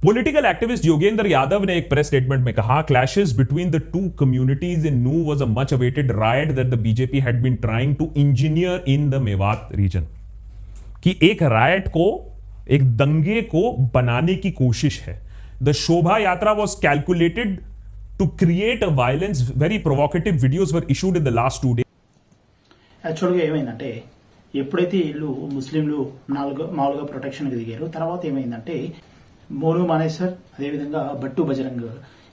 पॉलिटिकल एक्टिविस्ट योगेंद्र यादव ने एक प्रेस स्टेटमेंट में कहा, clashes between the 2 communities in Nuh was a much awaited riot that the BJP had been trying to engineer in the Mewat region. कि एक राइट को, एक दंगे को बनाने की कोशिश है। The Shobha Yatra was calculated to create a violence, very provocative videos were issued in the last 2 days। యాక్చువల్గా ఏమైందంటే ఎప్పుడైతే వీళ్ళు ముస్లింలు మామూలుగా ప్రొటెక్షన్కి దిగారో, తర్వాత ఏమైందంటే మోను మానేసర్ అదేవిధంగా బట్టు బజరంగ్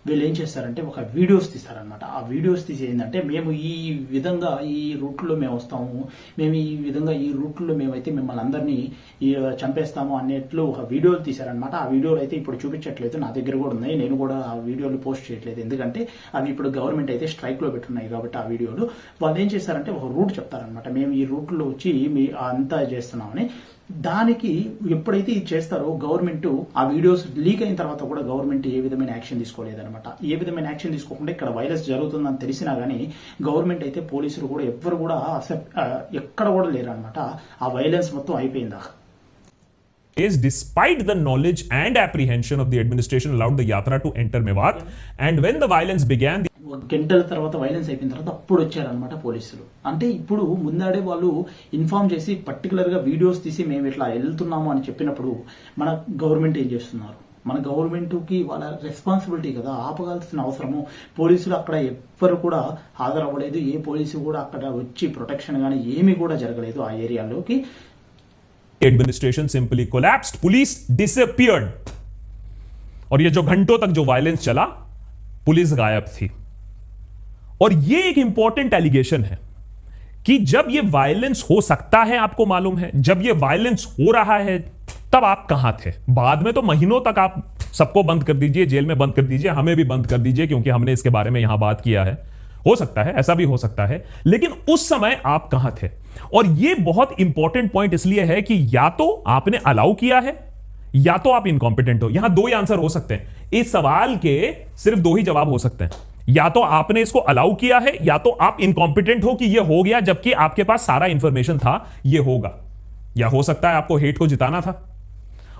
వీళ్ళు ఏం చేస్తారంటే ఒక వీడియోస్ తీస్తారనమాట. ఆ వీడియోస్ తీసి ఏంటంటే మేము ఈ విధంగా ఈ రూట్లో మేము వస్తాము, మేము ఈ విధంగా ఈ రూట్లో మేమైతే మిమ్మల్ని అందరినీ చంపేస్తాము అన్నట్లు ఒక వీడియోలు తీశారనమాట. ఆ వీడియోలు అయితే ఇప్పుడు చూపించట్లేదు, నా దగ్గర కూడా ఉన్నాయి, నేను కూడా ఆ వీడియోలు పోస్ట్ చేయట్లేదు, ఎందుకంటే అవి ఇప్పుడు గవర్నమెంట్ అయితే స్ట్రైక్ లో పెట్టున్నాయి కాబట్టి. ఆ వీడియోలు వాళ్ళు ఏం చేస్తారంటే ఒక రూట్ చెప్తారనమాట, మేము ఈ రూట్లో వచ్చి మీ అంతా చేస్తున్నామని. దానికి ఎప్పుడైతే ఇది చేస్తారో గవర్నమెంట్ ఆ వీడియోస్ లీక్ అయిన తర్వాత కూడా గవర్నమెంట్ ఏ విధమైన యాక్షన్ తీసుకోలేదన్నమాట. ఏ విధమైన యాక్షన్ తీసుకోకుండా ఇక్కడ వైరస్ జరుగుతుందని తెలిసినా గానీ గవర్నమెంట్ అయితే పోలీసులు కూడా ఎవ్వరు కూడా ఎక్కడ కూడా లేరన్నమాట. ఆ వైలెన్స్ మొత్తం అయిపోయిందా. Is despite the knowledge and apprehension of the administration allowed the yatra to enter Mewat, and when the violence began, గంటల తర్వాత వైలెన్స్ అయిపోయిన తర్వాత అప్పుడు వచ్చారనమాట పోలీసులు. అంటే ఇప్పుడు ముందాడే వాళ్ళు ఇన్ఫార్మ్ చేసి పర్టికులర్ గా వీడియోస్ తీసి మేము ఇట్లా వెళ్తున్నాము అని చెప్పినప్పుడు మన గవర్నమెంట్ ఏం చేస్తున్నారు? మన గవర్నమెంట్ కి వాళ్ళ రెస్పాన్సిబిలిటీ కదా, ఆపగాల్సిన అవసరము. పోలీసులు అక్కడ ఎవ్వరు కూడా హాజరవ్వలేదు, ఏ పోలీసు కూడా అక్కడ వచ్చి ప్రొటెక్షన్ గానీ ఏమీ కూడా జరగలేదు ఆ ఏరియాలోకి. Administration simply collapsed, police disappeared, और ये जो घंटों तक जो वायलेंस चला पुलिस गायब थी। और ये एक इंपॉर्टेंट एलिगेशन है कि जब ये वायलेंस हो सकता है, आपको मालूम है जब ये वायलेंस हो रहा है तब आप कहां थे? बाद में तो महीनों तक आप सबको बंद कर दीजिए, जेल में बंद कर दीजिए, हमें भी बंद कर दीजिए क्योंकि हमने इसके बारे में यहां बात किया है। हो सकता है, ऐसा भी हो सकता है, लेकिन उस समय आप कहां थे? और यह बहुत इंपॉर्टेंट पॉइंट इसलिए है कि या तो आपने अलाउ किया है या तो आप इनकॉम्पिटेंट हो। यहां 2 ही आंसर हो सकते हैं, इस सवाल के सिर्फ 2 ही जवाब हो सकते हैं। या तो आपने इसको अलाउ किया है या तो आप इनकॉम्पिटेंट हो कि यह हो गया जबकि आपके पास सारा इंफॉर्मेशन था यह होगा, या हो सकता है आपको हेट को जिताना था।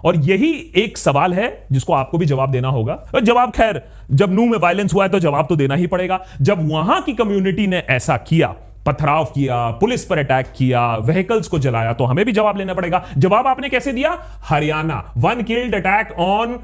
और यही एक सवाल है जिसको आपको भी जवाब देना होगा। और जवाब खैर जब नू में वायलेंस हुआ है तो जवाब तो देना ही पड़ेगा। जब वहां की कम्युनिटी ने ऐसा किया, पथराव किया, पुलिस पर अटैक किया, व्हीकल्स को जलाया, तो हमें भी जवाब लेना पड़ेगा। जवाब आपने कैसे दिया? Haryana, 1 killed attack on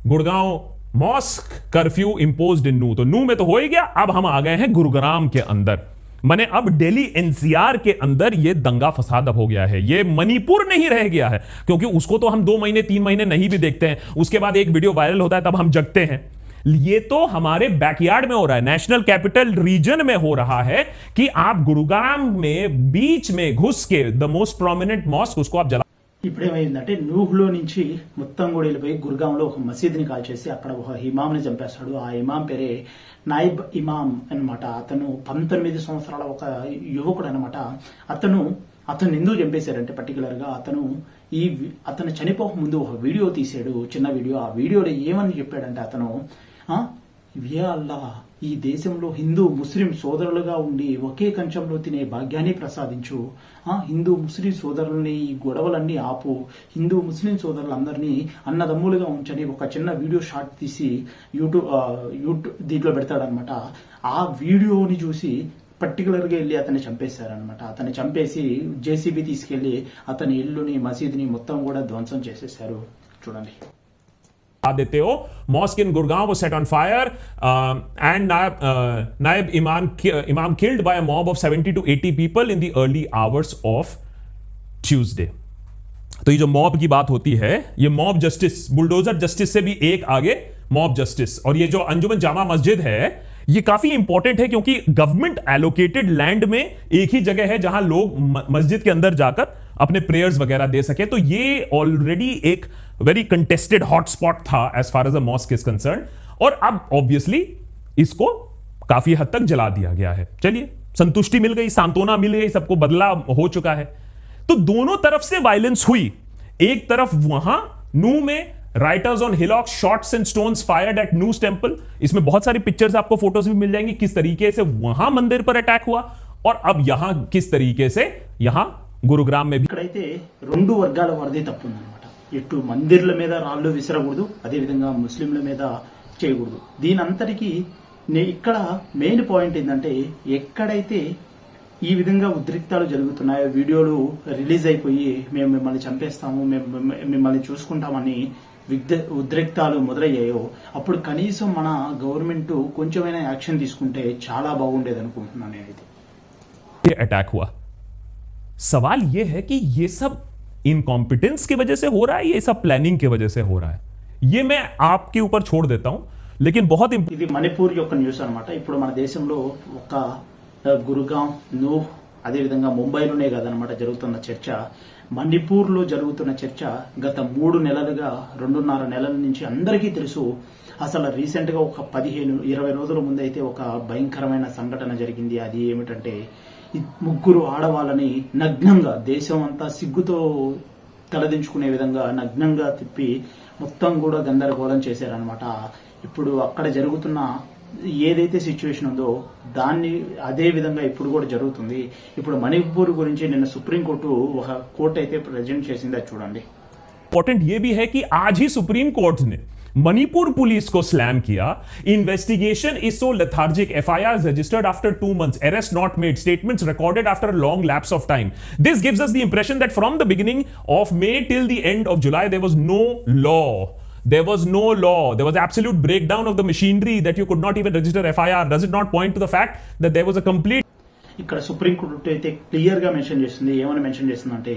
Gurgaon mosque, curfew imposed in Nuh. तो नू में तो हो ही गया, अब हम आ गए हैं गुरुग्राम के अंदर। माने अब दिल्ली एनसीआर के अंदर ये दंगा फसाद अब हो गया है, ये मणिपुर नहीं रह गया है, क्योंकि उसको तो हम 2 महीने 3 महीने नहीं भी देखते हैं, उसके बाद एक वीडियो वायरल होता है तब हम जगते हैं। ये तो हमारे बैकयार्ड में हो रहा है, नेशनल कैपिटल रीजन में हो रहा है कि आप गुरुग्राम में बीच में घुस के द मोस्ट प्रोमिनेंट मॉस्क उसको आप जला। ఇప్పుడు ఏమైందంటే నూహ్లో నుంచి మొత్తం కూడా వెళ్ళిపోయి గుర్గాంలో ఒక మసీద్ని కాల్చేసి అక్కడ ఒక ఇమాంని చంపేస్తాడు. ఆ ఇమాం పేరే నాయిబ్ ఇమాం అన్నమాట. అతను 19 సంవత్సరాల ఒక యువకుడు అనమాట. అతను ఎందుకు చంపేశారంటే పర్టికులర్ గా అతను చనిపోక ముందు ఒక వీడియో తీసాడు, చిన్న వీడియో. ఆ వీడియోలో ఏమని చెప్పాడంటే అతను, యా అల్లా, ఈ దేశంలో హిందూ ముస్లిం సోదరులుగా ఉండి ఒకే కంచంలో తినే భాగ్యాన్ని ప్రసాదించు. హిందూ ముస్లిం సోదరుల్ని ఈ గొడవలన్నీ ఆపు, హిందూ ముస్లిం సోదరులందరినీ అన్నదమ్ములుగా ఉంచని ఒక చిన్న వీడియో షాట్ తీసి యూట్యూబ్ దీంట్లో పెడతాడనమాట. ఆ వీడియోని చూసి పర్టికులర్ గా వెళ్ళి అతన్ని చంపేశారనమాట. అతన్ని చంపేసి జేసీబీ తీసుకెళ్లి అతని ఇల్లుని మసీదుని మొత్తం కూడా ధ్వంసం చేసేశారు. చూడండి. देते हो mosque in Gurgaon was set on fire and Naib Imam killed by a mob of 70 to 80 people in the early hours of Tuesday। तो ये जो मॉब की बात होती है, ये मॉब जस्टिस, बुलडोजर जस्टिस से भी एक आगे मॉब जस्टिस। और ये जो अंजुमन जामा मस्जिद है ये काफी इंपॉर्टेंट है क्योंकि गवर्नमेंट एलोकेटेड लैंड में एक ही जगह है जहां लोग मस्जिद के अंदर जाकर अपने प्रेयर्स वगैरह दे सके। तो ये ऑलरेडी एक वेरी कंटेस्टेड हॉटस्पॉट था as far as a mosque is concerned, और अब ऑब्वियसली इसको काफी हद तक जला दिया गया है। चलिए, संतुष्टि मिल गई, सांत्वना मिल गई, सबको बदला हो चुका है। तो दोनों तरफ से वायलेंस हुई। एक तरफ वहां नू में rioters on hillock shots and stones fired at Nuh's temple, इसमें बहुत सारी पिक्चर्स आपको फोटोज भी मिल जाएंगी किस तरीके से वहां मंदिर पर अटैक हुआ, और अब यहां किस तरीके से यहां गुरुग्राम में भी। ఇక్కడైతే రెండు వర్గాల వారిదే తప్పు ఉందన్నమాట. ఇటు మందిర్ల మీద రాళ్ళు విసరకూడదు, అదే విధంగా ముస్లింల మీద చేయకూడదు. దీని అంతటికి ఇక్కడ మెయిన్ పాయింట్ ఏంటంటే ఎక్కడైతే ఈ విధంగా ఉద్రిక్తాలు జరుగుతున్నాయో, వీడియోలు రిలీజ్ అయిపోయి మేము మిమ్మల్ని చంపేస్తాము, మేము మిమ్మల్ని చూసుకుంటామని ఉద్రిక్తాలు మొదలయ్యాయో అప్పుడు కనీసం మన గవర్నమెంట్ కొంచెమైనా యాక్షన్ తీసుకుంటే చాలా బాగుండేది అనుకుంటున్నాను నేనైతే. अटैक हुआ, सवाल यह है कि ये सब इनकॉम्पिटेंस की वजह से हो रहा है, ये सब प्लानिंग की वजह से हो रहा है, ये मैं आपके ऊपर छोड़ देता हूं. लेकिन बहुत ఇది మణిపూర్ యొక్క న్యూస్ అన్నమాట. ఇప్పుడు మన దేశంలో ఒక గురుగాం, నూహ్, అదేవిధంగా ముంబైలోనే కాదనమాట జరుగుతున్న చర్చ. మణిపూర్లో జరుగుతున్న చర్చ గత 3 నెలలుగా 2.5 నెలల నుంచి అందరికీ తెలుసు. అసలు రీసెంట్ గా ఒక 15-20 రోజుల ముందైతే ఒక భయంకరమైన సంఘటన జరిగింది. అది ఏమిటంటే 3 ఆడవాళ్ళని నగ్నంగా, దేశం అంతా సిగ్గుతో తలదించుకునే విధంగా నగ్నంగా తిప్పి మొత్తం కూడా గందరగోళం చేశారనమాట. ఇప్పుడు అక్కడ జరుగుతున్న ఏదైతే సిచ్యువేషన్ ఉందో దాన్ని అదే విధంగా ఇప్పుడు కూడా జరుగుతుంది. ఇప్పుడు మణిపూర్ గురించి నిన్న సుప్రీంకోర్టు ఒక కోర్టు అయితే ప్రెజెంట్ చేసింది, అది చూడండి. इंपॉर्टेंट ये भी है कि आज ही सुप्रीम कोर्ट ने मणिपुर पुलिस को स्लैम किया. Investigation is so lethargic, FIR registered after 2 months, arrest not made, statements recorded after a long lapse of time. This gives us the impression that from the beginning of May till the end of July there was no law. There was no law. There was absolute breakdown of the machinery that you could not even register FIR. Does it not point to the fact that there was a complete... ఇక్కడ supreme court అయితే clear గా mention చేస్తుంది. ఏమని mention చేస్తుందంటే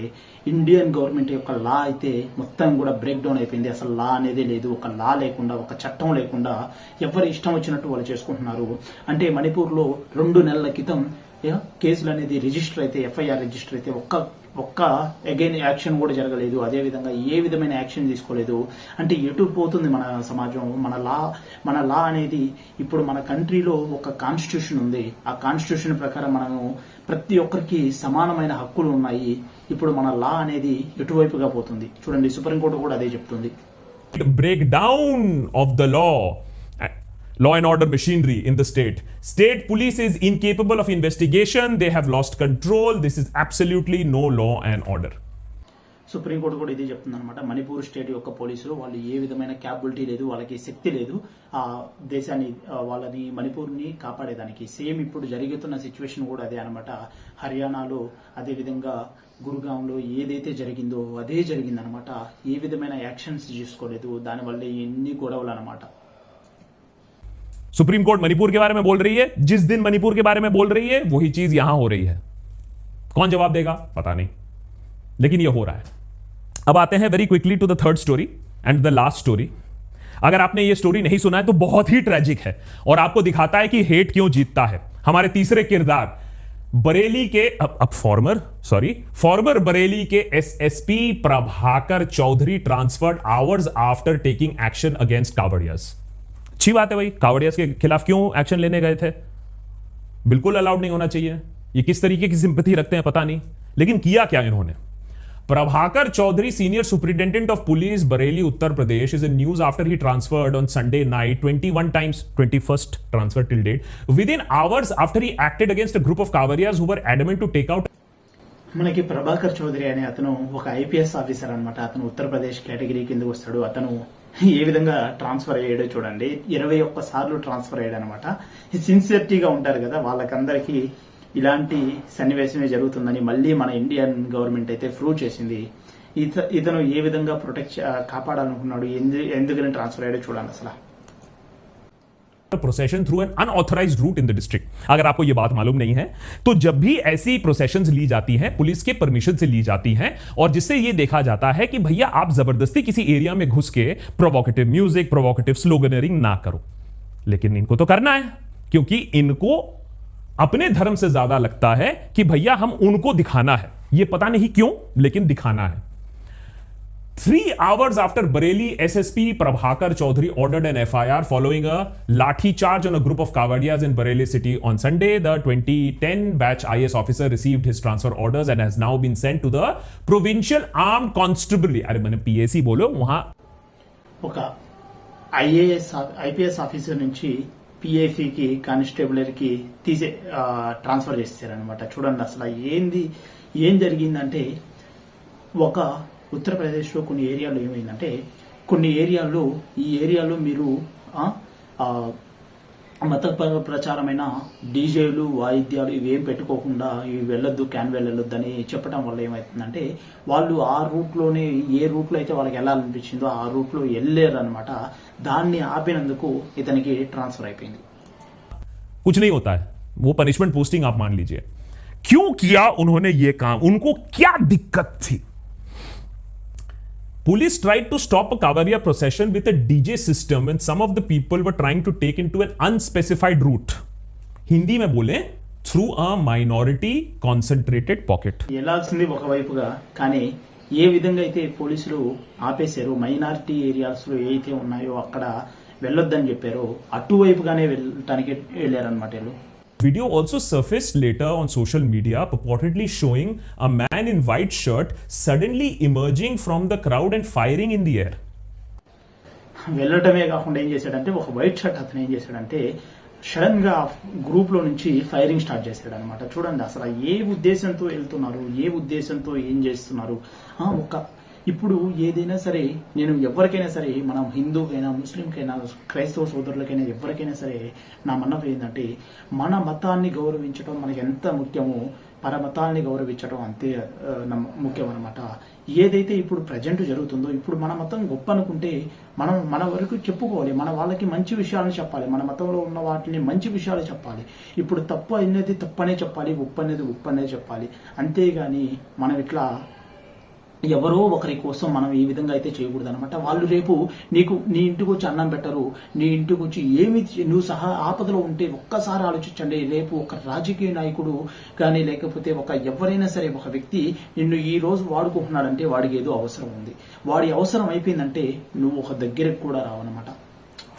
Indian government యొక్క లా అయితే మొత్తం కూడా బ్రేక్ డౌన్ అయిపోయింది. అసలు లా అనేదే లేదు. ఒక లా లేకుండా, ఒక చట్టం లేకుండా ఎవరి ఇష్టం వచ్చినట్టు వాళ్ళు చేసుకుంటున్నారు. అంటే మణిపూర్ లో 2 నెలల క్రితం కేసులు అనేది రిజిస్టర్ అయితే, ఎఫ్ఐఆర్ రిజిస్టర్ అయితే ఒక్క అగైన్ యాక్షన్ కూడా జరగలేదు. అదే విధంగా ఏ విధమైన యాక్షన్ తీసుకోలేదు. అంటే ఎటు పోతుంది మన సమాజం? మన లా అనేది ఇప్పుడు మన కంట్రీలో ఒక కాన్స్టిట్యూషన్ ఉంది. ఆ కాన్స్టిట్యూషన్ ప్రకారం మనము ప్రతి ఒక్కరికి సమానమైన హక్కులు ఉన్నాయి. ఇప్పుడు మన లా అనేది ఎటువైపుగా పోతుంది చూడండి. సుప్రీంకోర్టు కూడా అదే చెప్తుంది. breakdown of the law and order machinery in the state police is incapable of investigation. They have lost control. This is absolutely no law and order. Supreme court కూడా ఇదే చెప్తుంది అనమాట. మణిపూర్ స్టేట్ యొక్క పోలీసులు వాళ్ళు ఏ విధమైన క్యాపబిలిటీ లేదు, వాళ్ళకి శక్తి లేదు ఆ దేశాన్ని, వాళ్ళని మణిపూర్ని కాపాడేదానికి. సేమ్ ఇప్పుడు జరుగుతున్న సిచ్యువేషన్ కూడా అదే అనమాట. హర్యానాలో అదే విధంగా గురుగాంలో ఏదైతే జరిగిందో అదే జరిగిందనమాట. ఏ విధమైన యాక్షన్స్ తీసుకోలేదు. దానివల్ల ఎన్ని గొడవలు అనమాట. सुप्रीम कोर्ट मणिपुर के बारे में बोल रही है, जिस दिन मणिपुर के बारे में बोल रही है वही चीज यहां हो रही है. कौन जवाब देगा पता नहीं, लेकिन यह हो रहा है. अब आते हैं very quickly to the third story and the last story. अगर आपने ये स्टोरी नहीं सुना है तो बहुत ही ट्रेजिक है और आपको दिखाता है कि हेट क्यों जीतता है. हमारे तीसरे किरदार बरेली के फॉर्मर बरेली के SSP Prabhakar Chaudhary transferred hours after taking action against kanwariyas. अच्छी बात है भाई, कावड़ियाज के खिलाफ क्यों एक्शन लेने गए थे? बिल्कुल अलाउड नहीं होना चाहिए. ये किस तरीके की सिंपैथी रखते हैं पता नहीं, लेकिन किया क्या इन्होंने. Prabhakar Chaudhary, senior superintendent of police, Bareilly, Uttar Pradesh, is in news after he transferred on Sunday night 21 times, 21st transfer till date, within hours after he acted against a group of Kavariyas who were adamant to take out. మనకి ప్రభాకర్ చౌదరి అనే అతను ఒక IPS officer అనమాట. అతను Uttar Pradesh category కిందకు వస్తాడు. అతను ఏ విధంగా ట్రాన్స్ఫర్ అయ్యాడో చూడండి. 21 సార్లు ట్రాన్స్ఫర్ అయ్యాడు అనమాట. సిన్సియరిటీగా ఉంటారు కదా, వాళ్ళకందరికీ ఇలాంటి సన్నివేశమే జరుగుతుందని మళ్ళీ మన ఇండియన్ గవర్నమెంట్ అయితే ప్రూవ్ చేసింది. ఇతను ఏ విధంగా కాపాడాలనుకున్నాడు, ఎందుకని ట్రాన్స్ఫర్ అయ్యాడో చూడండి. అసలు procession through an unauthorised route in the district. अगर आपको यह बात मालूम नहीं है तो जब भी ऐसी प्रोसेशंस ली जाती हैं पुलिस के परमिशन से ली जाती हैं और जिससे यह देखा जाता है कि भैया आप जबरदस्ती किसी एरिया में घुस के प्रोवोकेटिव म्यूजिक, प्रोवोकेटिव स्लोगनरिंग ना करो। लेकिन इनको तो करना है क्योंकि इनको अपने धर्म से ज्यादा लगता है कि भैया हम उनको दिखाना है। यह पता नहीं क्यों लेकिन दिखाना है। 3 hours after Bareilly SSP Prabhakar Chaudhary ordered an FIR following a lathi charge on a group of Kavadiyas in Bareilly city on Sunday, the 2010 batch IS officer received his transfer orders and has now been sent to the Provincial Armed Constabulary. अरे मैंने PAC बोलो वहां ఒక IPS officer నుంచి పిఏసీకి కానిస్టేబులర్కి transfer చేశారనమాట. చూడండి అసలు ఏం జరిగిందంటే ఒక ఉత్తరప్రదేశ్లో కొన్ని ఏరియాలో ఏమైందంటే కొన్ని ఏరియాల్లో ఈ ఏరియాలో మీరు మత ప్రచారమైన డీజేలు వాయిద్యాలు ఇవేం పెట్టుకోకుండా ఇవి వెళ్ళొద్దు వెళ్ళొద్దు అని చెప్పడం వల్ల ఏమవుతుందంటే వాళ్ళు ఆ రూట్లోనే ఏ రూట్లో అయితే వాళ్ళకి వెళ్ళాలనిపించిందో ఆ రూట్లో వెళ్ళారు అనమాట. దాన్ని ఆపినందుకు ఇతనికి ట్రాన్స్ఫర్ అయిపోయింది. कुछ नहीं होता है, वो पनिशमेंट पोस्टिंग आप मान लीजिए. क्यों किया उन्होंने ये काम, उनको क्या दिक्कत थी? Police tried to stop a Kavariya procession with a DJ system when some of the people were trying to take into an unspecified route. Hindi में बोले through a minority concentrated pocket. వెళ్ళాల్సింది ఒకవైపుగా కానీ ఏ విధంగా అయితే పోలీసులు ఆపేశారో మైనారిటీ ఏరియాస్ లో ఏవైతే ఉన్నాయో అక్కడ వెళ్ళొద్దని చెప్పారో అటువైపుగానే వెళ్ళటానికి వెళ్ళారనమాట వీళ్ళు. Video also surfaced later on social media purportedly showing a man in white shirt suddenly emerging from the crowd and firing in the air. వెళ్ళటమే కాకుండా ఏం చేశాడంటే ఒక వైట్ షర్ట్ అతను ఏం చేశాడంటే సడన్ గా గ్రూప్ లో నుంచి ఫైరింగ్ స్టార్ట్ చేశాడు అనమాట. చూడండి అసలు ఏ ఉద్దేశంతో వెళ్తున్నారు, ఏ ఉద్దేశంతో ఏం చేస్తున్నారు. ఇప్పుడు ఏదైనా సరే నేను ఎవరికైనా సరే మనం హిందూకైనా ముస్లింకైనా క్రైస్తవ సోదరులకైనా ఎవరికైనా సరే నా మన్నపు ఏంటంటే మన మతాన్ని గౌరవించడం మనకి ఎంత ముఖ్యమో పరమతాన్ని గౌరవించడం అంతే ముఖ్యం అనమాట. ఏదైతే ఇప్పుడు ప్రజెంట్ జరుగుతుందో ఇప్పుడు మన మతం గొప్ప అనుకుంటే మనం మన వరకు చెప్పుకోవాలి, మన వాళ్ళకి మంచి విషయాలను చెప్పాలి, మన మతంలో ఉన్న వాటిని మంచి విషయాలు చెప్పాలి. ఇప్పుడు తప్పు అనేది తప్పనే చెప్పాలి, ఉప్పు అనేది ఉప్పు అనేది చెప్పాలి. అంతేగాని మనం ఇట్లా ఎవరో ఒకరి కోసం మనం ఈ విధంగా అయితే చేయకూడదు అనమాట. వాళ్ళు రేపు నీ ఇంటికి వచ్చి అన్నం పెట్టరు, నీ ఇంటికి వచ్చి ఏమి నువ్వు సహా ఆపదలో ఉంటే ఒక్కసారి ఆలోచించండి. రేపు ఒక రాజకీయ నాయకుడు కానీ లేకపోతే ఎవరైనా సరే ఒక వ్యక్తి నిన్ను ఈ రోజు వాడుకుంటున్నాడంటే వాడికి ఏదో అవసరం ఉంది. వాడి అవసరం అయిపోయిందంటే నువ్వు ఒక దగ్గరికి కూడా రావన్నమాట.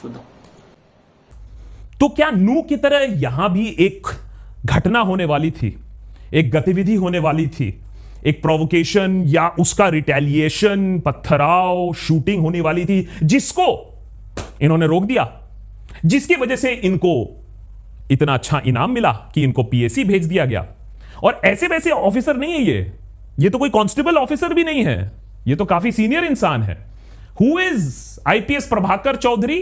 చూద్దాం. तो क्या नू की तरह यहां भी एक घटना होने वाली थी, एक गतिविधि होने वाली थी, एक प्रोवोकेशन या उसका रिटेलिएशन, पत्थराव, शूटिंग होने वाली थी जिसको इन्होंने रोक दिया, जिसकी वजह से इनको इतना अच्छा इनाम मिला कि इनको पीएसी भेज दिया गया. और ऐसे वैसे ऑफिसर नहीं है ये तो कोई कांस्टेबल ऑफिसर भी नहीं है, ये तो काफी सीनियर इंसान है. Who is IPS Prabhakar Chaudhary?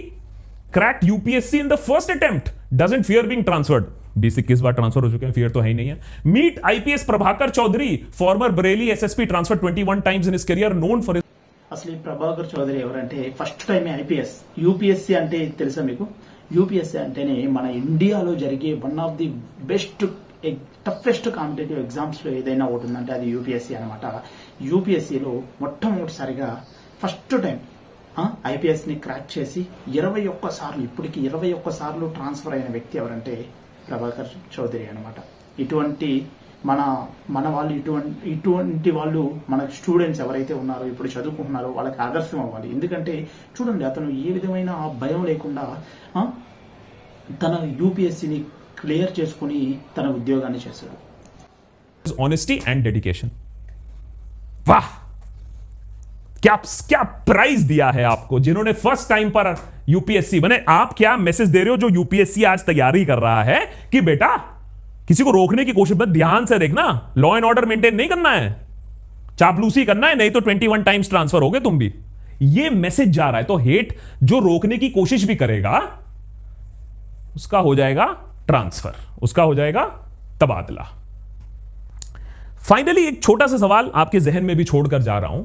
Cracked UPSC in the first attempt, doesn't fear being transferred. बीस 21 बार ट्रांसफर हो चुके हैं, फियर तो है ही नहीं है. Meet IPS Prabhakar Chaudhary, former Bareilly SSP, transfer 21 times in his career, known for. అసలు ఈ ప్రభాకర్ చౌదరి ఎవరంటే ఫస్ట్ టైం ఐపీఎస్. యూపీఎస్సీ అంటే తెలుసా మీకు? యూపీఎస్సీ అంటేనే మన ఇండియాలో జరిగే one of the best toughest competitive exams లో ఏదైనా ఒకటి ఉందంటే అది యూపీఎస్సీ అనమాట. యూపీఎస్సీలో మొట్టమొదటిసారిగా ఫస్ట్ టైం ఐపీఎస్ ని క్రాక్ చేసి 21 సార్లు ఇప్పటికి 21 సార్లు ట్రాన్స్ఫర్ అయిన వ్యక్తి ఎవరంటే ప్రభాకర్ చౌదరి అనమాట. ఇటువంటి మన వాళ్ళు ఇటువంటి వాళ్ళు మన స్టూడెంట్స్ ఎవరైతే ఉన్నారో ఇప్పుడు చదువుకుంటున్నారో వాళ్ళకి ఆదర్శం అవ్వాలి. ఎందుకంటే చూడండి అతను ఏ విధమైన భయం లేకుండా తన యూపీఎస్సీని క్లియర్ చేసుకుని తన ఉద్యోగాన్ని చేశాడు. Honesty and dedication. वाह, क्या प्राइज दिया है आपको जिन्होंने फर्स्ट टाइम पर यूपीएससी बने. आप क्या मैसेज दे रहे हो जो यूपीएससी आज तैयारी कर रहा है कि बेटा किसी को रोकने की कोशिश मत, ध्यान से देखना, लॉ एंड ऑर्डर मेंटेन नहीं करना है, चापलूसी करना है, नहीं तो 21 टाइम्स ट्रांसफर हो गए तुम भी. ये मैसेज जा रहा है. तो हेट जो रोकने की कोशिश भी करेगा उसका हो जाएगा ट्रांसफर, उसका हो जाएगा तबादला. फाइनली एक छोटा सा सवाल आपके जहन में भी छोड़कर जा रहा हूं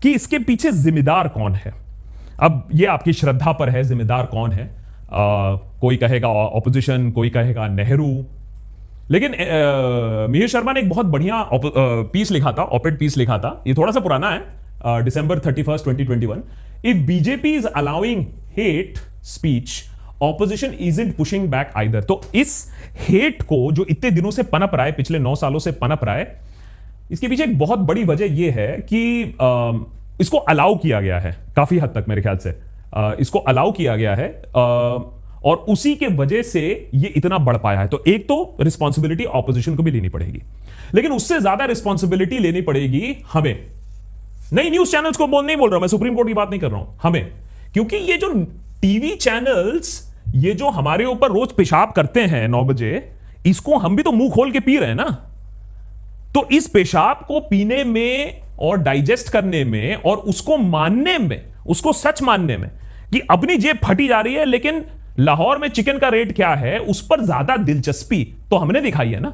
कि इसके पीछे जिम्मेदार कौन है. अब ये आपकी श्रद्धा पर है, जिम्मेदार कौन है. कोई कहेगा ऑपोजिशन, कोई कहेगा नेहरू। लेकिन मिहिर शर्मा ने एक बहुत बढ़िया पीस लिखा था, ऑपेड पीस लिखा था, ये थोड़ा सा पुराना है, December 31st 2021। If BJP is allowing hate speech, opposition isn't pushing back either. तो इस हेट को जो इतने दिनों से पनप रहा है, पिछले 9 सालों से पनप रहा है, इसके पीछे एक बहुत बड़ी वजह यह है कि इसको अलाउ किया गया है काफी हद तक, मेरे ख्याल से इसको अलाउ किया गया है, और उसी के वजह से ये इतना बढ़ पाया है। तो एक तो रिस्पॉन्सिबिलिटी ऑपोजिशन को भी लेनी पड़ेगी, लेकिन उससे ज्यादा रिस्पॉन्सिबिलिटी लेनी पड़ेगी हमें। नई न्यूज चैनल्स को नहीं बोल रहा हूं मैं, सुप्रीम कोर्ट की बात नहीं कर रहा हूं, हमें। क्योंकि ये जो टीवी चैनल्स, ये जो हमारे ऊपर रोज पेशाब करते हैं 9 बजे, इसको हम भी तो मुंह खोल के पी रहे हैं ना। तो इस पेशाब को पीने में और डाइजेस्ट करने में और उसको मानने में, उसको सच मानने में कि अपनी जेब फटी जा रही है, लेकिन लाहौर में चिकन का रेट क्या है उस पर ज्यादा दिलचस्पी तो हमने दिखाई है ना।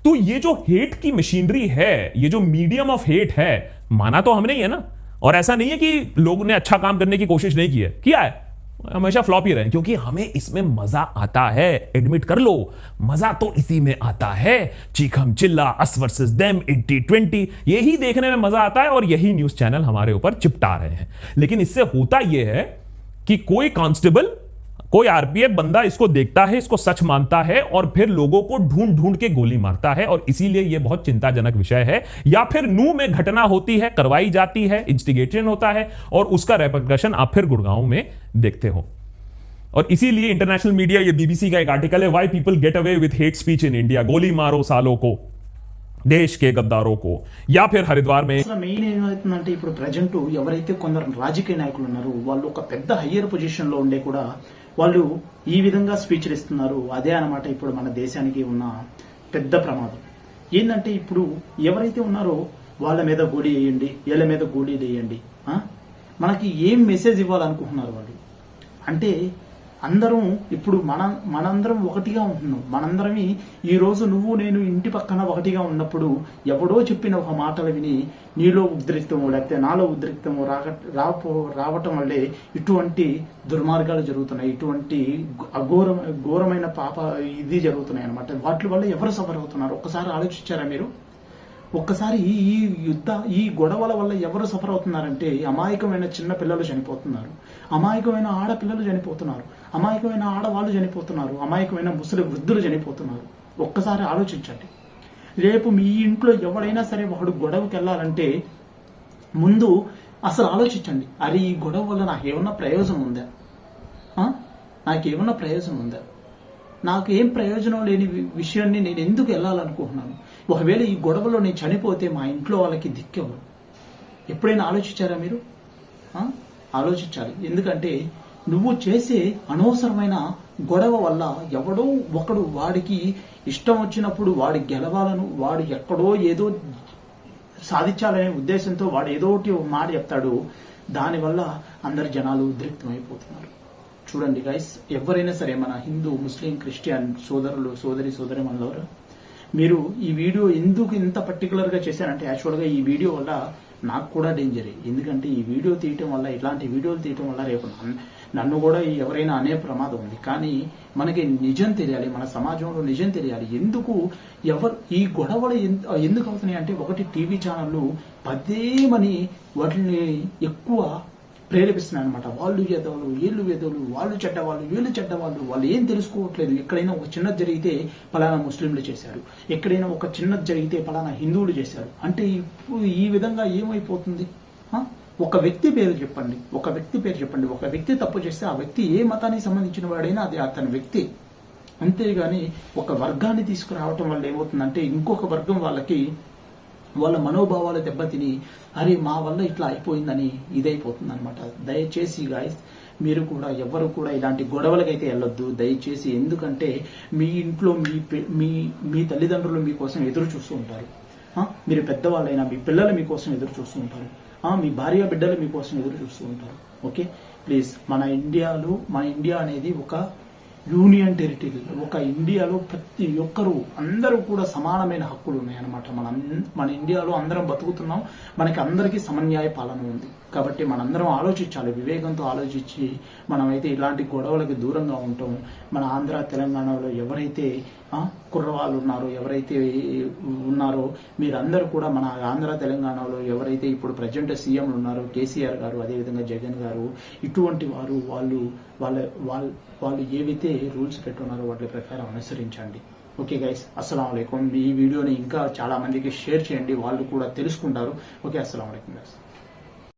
तो ये जो हेट की मशीनरी है, ये जो मीडियम ऑफ हेट है, माना तो हमने ही है ना। और ऐसा नहीं है कि लोगों ने अच्छा काम करने की कोशिश नहीं की है, किया है, हमेशा फ्लॉप ही रहे, क्योंकि हमें इसमें मजा आता है। एडमिट कर लो, मजा तो इसी में आता है। चीखम चिल्ला, अस वर्सेस देम, 80-20, यही देखने में मजा आता है और यही न्यूज चैनल हमारे ऊपर चिपटा रहे हैं। लेकिन इससे होता यह है कि कोई कांस्टेबल, कोई आरपीएफ बंदा इसको देखता है, इसको सच मानता है और फिर लोगों को ढूंढ ढूंढ के गोली मारता है। और इसीलिए यह बहुत चिंताजनक विषय है। या फिर नू में घटना होती है, करवाई जाती है, इंस्टिगेशन होता है और उसका रेपरकशन आप फिर गुड़गांव में देखते हो। और इसीलिए इंटरनेशनल मीडिया, ये बीबीसी का एक आर्टिकल है, why people get away with hate speech in India, गोली मारो सालों को, देश के गद्दारों को। या फिर हरिद्वार में మెయిన్ ఏమవుతుందంటే ఇప్పుడు ప్రజెంట్ ఎవరైతే కొందరు రాజకీయ నాయకులు ఉన్నారో వాళ్ళు ఒక పెద్ద హయ్యర్ పొజిషన్ లో ఉండే కూడా వాళ్ళు ఈ విధంగా స్పీచ్లు ఇస్తున్నారు. అదే అన్నమాట ఇప్పుడు మన దేశానికి ఉన్న పెద్ద ప్రమాదం. ఏంటంటే ఇప్పుడు ఎవరైతే ఉన్నారో వాళ్ళ మీద గోళీ వేయండి, వీళ్ళ మీద గోళీ వేయండి, మనకి ఏం మెసేజ్ ఇవ్వాలనుకుంటున్నారు వాళ్ళు? అంటే అందరం ఇప్పుడు మనందరం ఒకటిగా ఉంటున్నాం. మనందరమే ఈ రోజు నువ్వు నేను ఇంటి పక్కన ఒకటిగా ఉన్నప్పుడు ఎవడో చెప్పిన ఒక మాటలు విని నీలో ఉద్రిక్తమో లేకపోతే నాలో ఉద్రిక్తమో రావటం వల్లే ఇటువంటి దుర్మార్గాలు జరుగుతున్నాయి, ఇటువంటి ఘోరమైన పాప ఇది జరుగుతున్నాయి అనమాట. వాటి వల్ల ఎవరు సఫర్ అవుతున్నారు ఒక్కసారి ఆలోచించారా మీరు? ఒక్కసారి ఈ గొడవల వల్ల ఎవరు సఫర్ అవుతున్నారంటే అమాయకమైన చిన్న పిల్లలు చనిపోతున్నారు, అమాయకమైన ఆడపిల్లలు చనిపోతున్నారు, అమాయకమైన ఆడవాళ్ళు చనిపోతున్నారు, అమాయకమైన ముసలి వృద్ధులు చనిపోతున్నారు. ఒక్కసారి ఆలోచించండి. రేపు మీ ఇంట్లో ఎవడైనా సరే ఒకడు గొడవకి వెళ్ళాలంటే ముందు అసలు ఆలోచించండి, అరే ఈ గొడవ వల్ల నాకేమన్నా ప్రయోజనం ఉందా? నాకేమన్నా ప్రయోజనం ఉందా? నాకు ఏం ప్రయోజనం లేని విషయాన్ని నేను ఎందుకు వెళ్ళాలనుకుంటున్నాను? ఒకవేళ ఈ గొడవలో నేను చనిపోతే మా ఇంట్లో వాళ్ళకి దిక్కెవరు? ఎప్పుడైనా ఆలోచించారా మీరు? ఆలోచించాలి. ఎందుకంటే నువ్వు చేసే అనవసరమైన గొడవ వల్ల ఎవడో ఒకడు వాడికి ఇష్టం వచ్చినప్పుడు వాడి గెలవాలను, వాడు ఎక్కడో ఏదో సాధించాలనే ఉద్దేశంతో వాడు ఏదో ఒకటి మాట చెప్తాడు. దానివల్ల అందరు జనాలు ఉద్రిక్తమైపోతున్నారు. చూడండి గైస్, ఎవరైనా సరే మన హిందూ, ముస్లిం, క్రిస్టియన్ సోదరులు, సోదరిమణులారా, మీరు ఈ వీడియో ఎందుకు ఇంత పర్టికులర్ గా చేశానంటే యాక్చువల్ గా ఈ వీడియో వల్ల నాకు కూడా డేంజరే. ఎందుకంటే ఈ వీడియో తీయటం వల్ల, ఇట్లాంటి వీడియోలు తీయటం వల్ల రేపు నన్ను కూడా ఎవరైనా అనే ప్రమాదం ఉంది. కానీ మనకి నిజం తెలియాలి, మన సమాజంలో నిజం తెలియాలి. ఎందుకు ఈ గొడవలు ఎందుకు అవుతున్నాయి అంటే, ఒకటి టీవీ ఛానళ్ళు పదేమని వాటిని ఎక్కువ ప్రేరేపిస్తున్నాయి అనమాట. వాళ్ళు ఎదవలు, వీళ్ళు ఎదవలు, వాళ్ళు చెడ్డవాళ్ళు, వీళ్ళు చెడ్డవాళ్ళు, వాళ్ళు ఏం తెలుసుకోవట్లేదు. ఎక్కడైనా ఒక చిన్నది జరిగితే పలానా ముస్లింలు చేశారు, ఎక్కడైనా ఒక చిన్నది జరిగితే పలానా హిందువులు చేశారు. అంటే ఈ విధంగా ఏమైపోతుంది? ఒక వ్యక్తి పేరు చెప్పండి, ఒక వ్యక్తి తప్పు చేస్తే ఆ వ్యక్తి ఏ మతానికి సంబంధించిన వాడైనా అది అతని వ్యక్తి. అంతేగాని ఒక వర్గాన్ని తీసుకురావటం వల్ల ఏమవుతుందంటే ఇంకొక వర్గం వాళ్ళకి వాళ్ళ మనోభావాలు దెబ్బతిని అరే మా వల్ల ఇట్లా అయిపోయిందని ఇదైపోతుంది అనమాట. దయచేసి గాయస్ మీరు కూడా ఎవరు కూడా ఇలాంటి గొడవలకైతే వెళ్ళొద్దు దయచేసి. ఎందుకంటే మీ ఇంట్లో మీ తల్లిదండ్రులు మీకోసం ఎదురు చూస్తూ ఉంటారు. మీరు పెద్దవాళ్ళైనా మీ పిల్లలు మీకోసం ఎదురు చూస్తూ ఉంటారు. మీ భార్య బిడ్డలు మీకోసం ఎదురు చూస్తూ ఉంటారు. ఓకే, ప్లీజ్ మన ఇండియా అనేది ఒక యూనియన్ టెరిటరీలో ఒక ఇండియాలో ప్రతి ఒక్కరూ అందరూ కూడా సమానమైన హక్కులు ఉన్నాయన్నమాట. మన ఇండియాలో అందరం బతుకుతున్నాం, మనకి అందరికీ సమన్యాయ పాలన ఉంది. కాబట్టి మనందరం ఆలోచించాలి, వివేకంతో ఆలోచించి మనమైతే ఇలాంటి గొడవలకి దూరంగా ఉంటాం. మన ఆంధ్ర తెలంగాణలో ఎవరైతే కుర్రవాళ్ళు ఉన్నారో, ఎవరైతే ఉన్నారో మీరందరూ కూడా మన ఆంధ్ర తెలంగాణలో ఎవరైతే ఇప్పుడు ప్రజెంట్ సీఎంలు ఉన్నారో, కేసీఆర్ గారు, అదేవిధంగా జగన్ గారు, ఇటువంటి వారు వాళ్ళు ఏవైతే రూల్స్ పెట్టున్నారో వాటి ప్రకారం అనుసరించండి. ఓకే గైస్, అస్సలం అయికం. ఈ వీడియోని ఇంకా చాలా మందికి షేర్ చేయండి, వాళ్ళు కూడా తెలుసుకుంటారు. ఓకే, అస్సలం అయికం గైస్.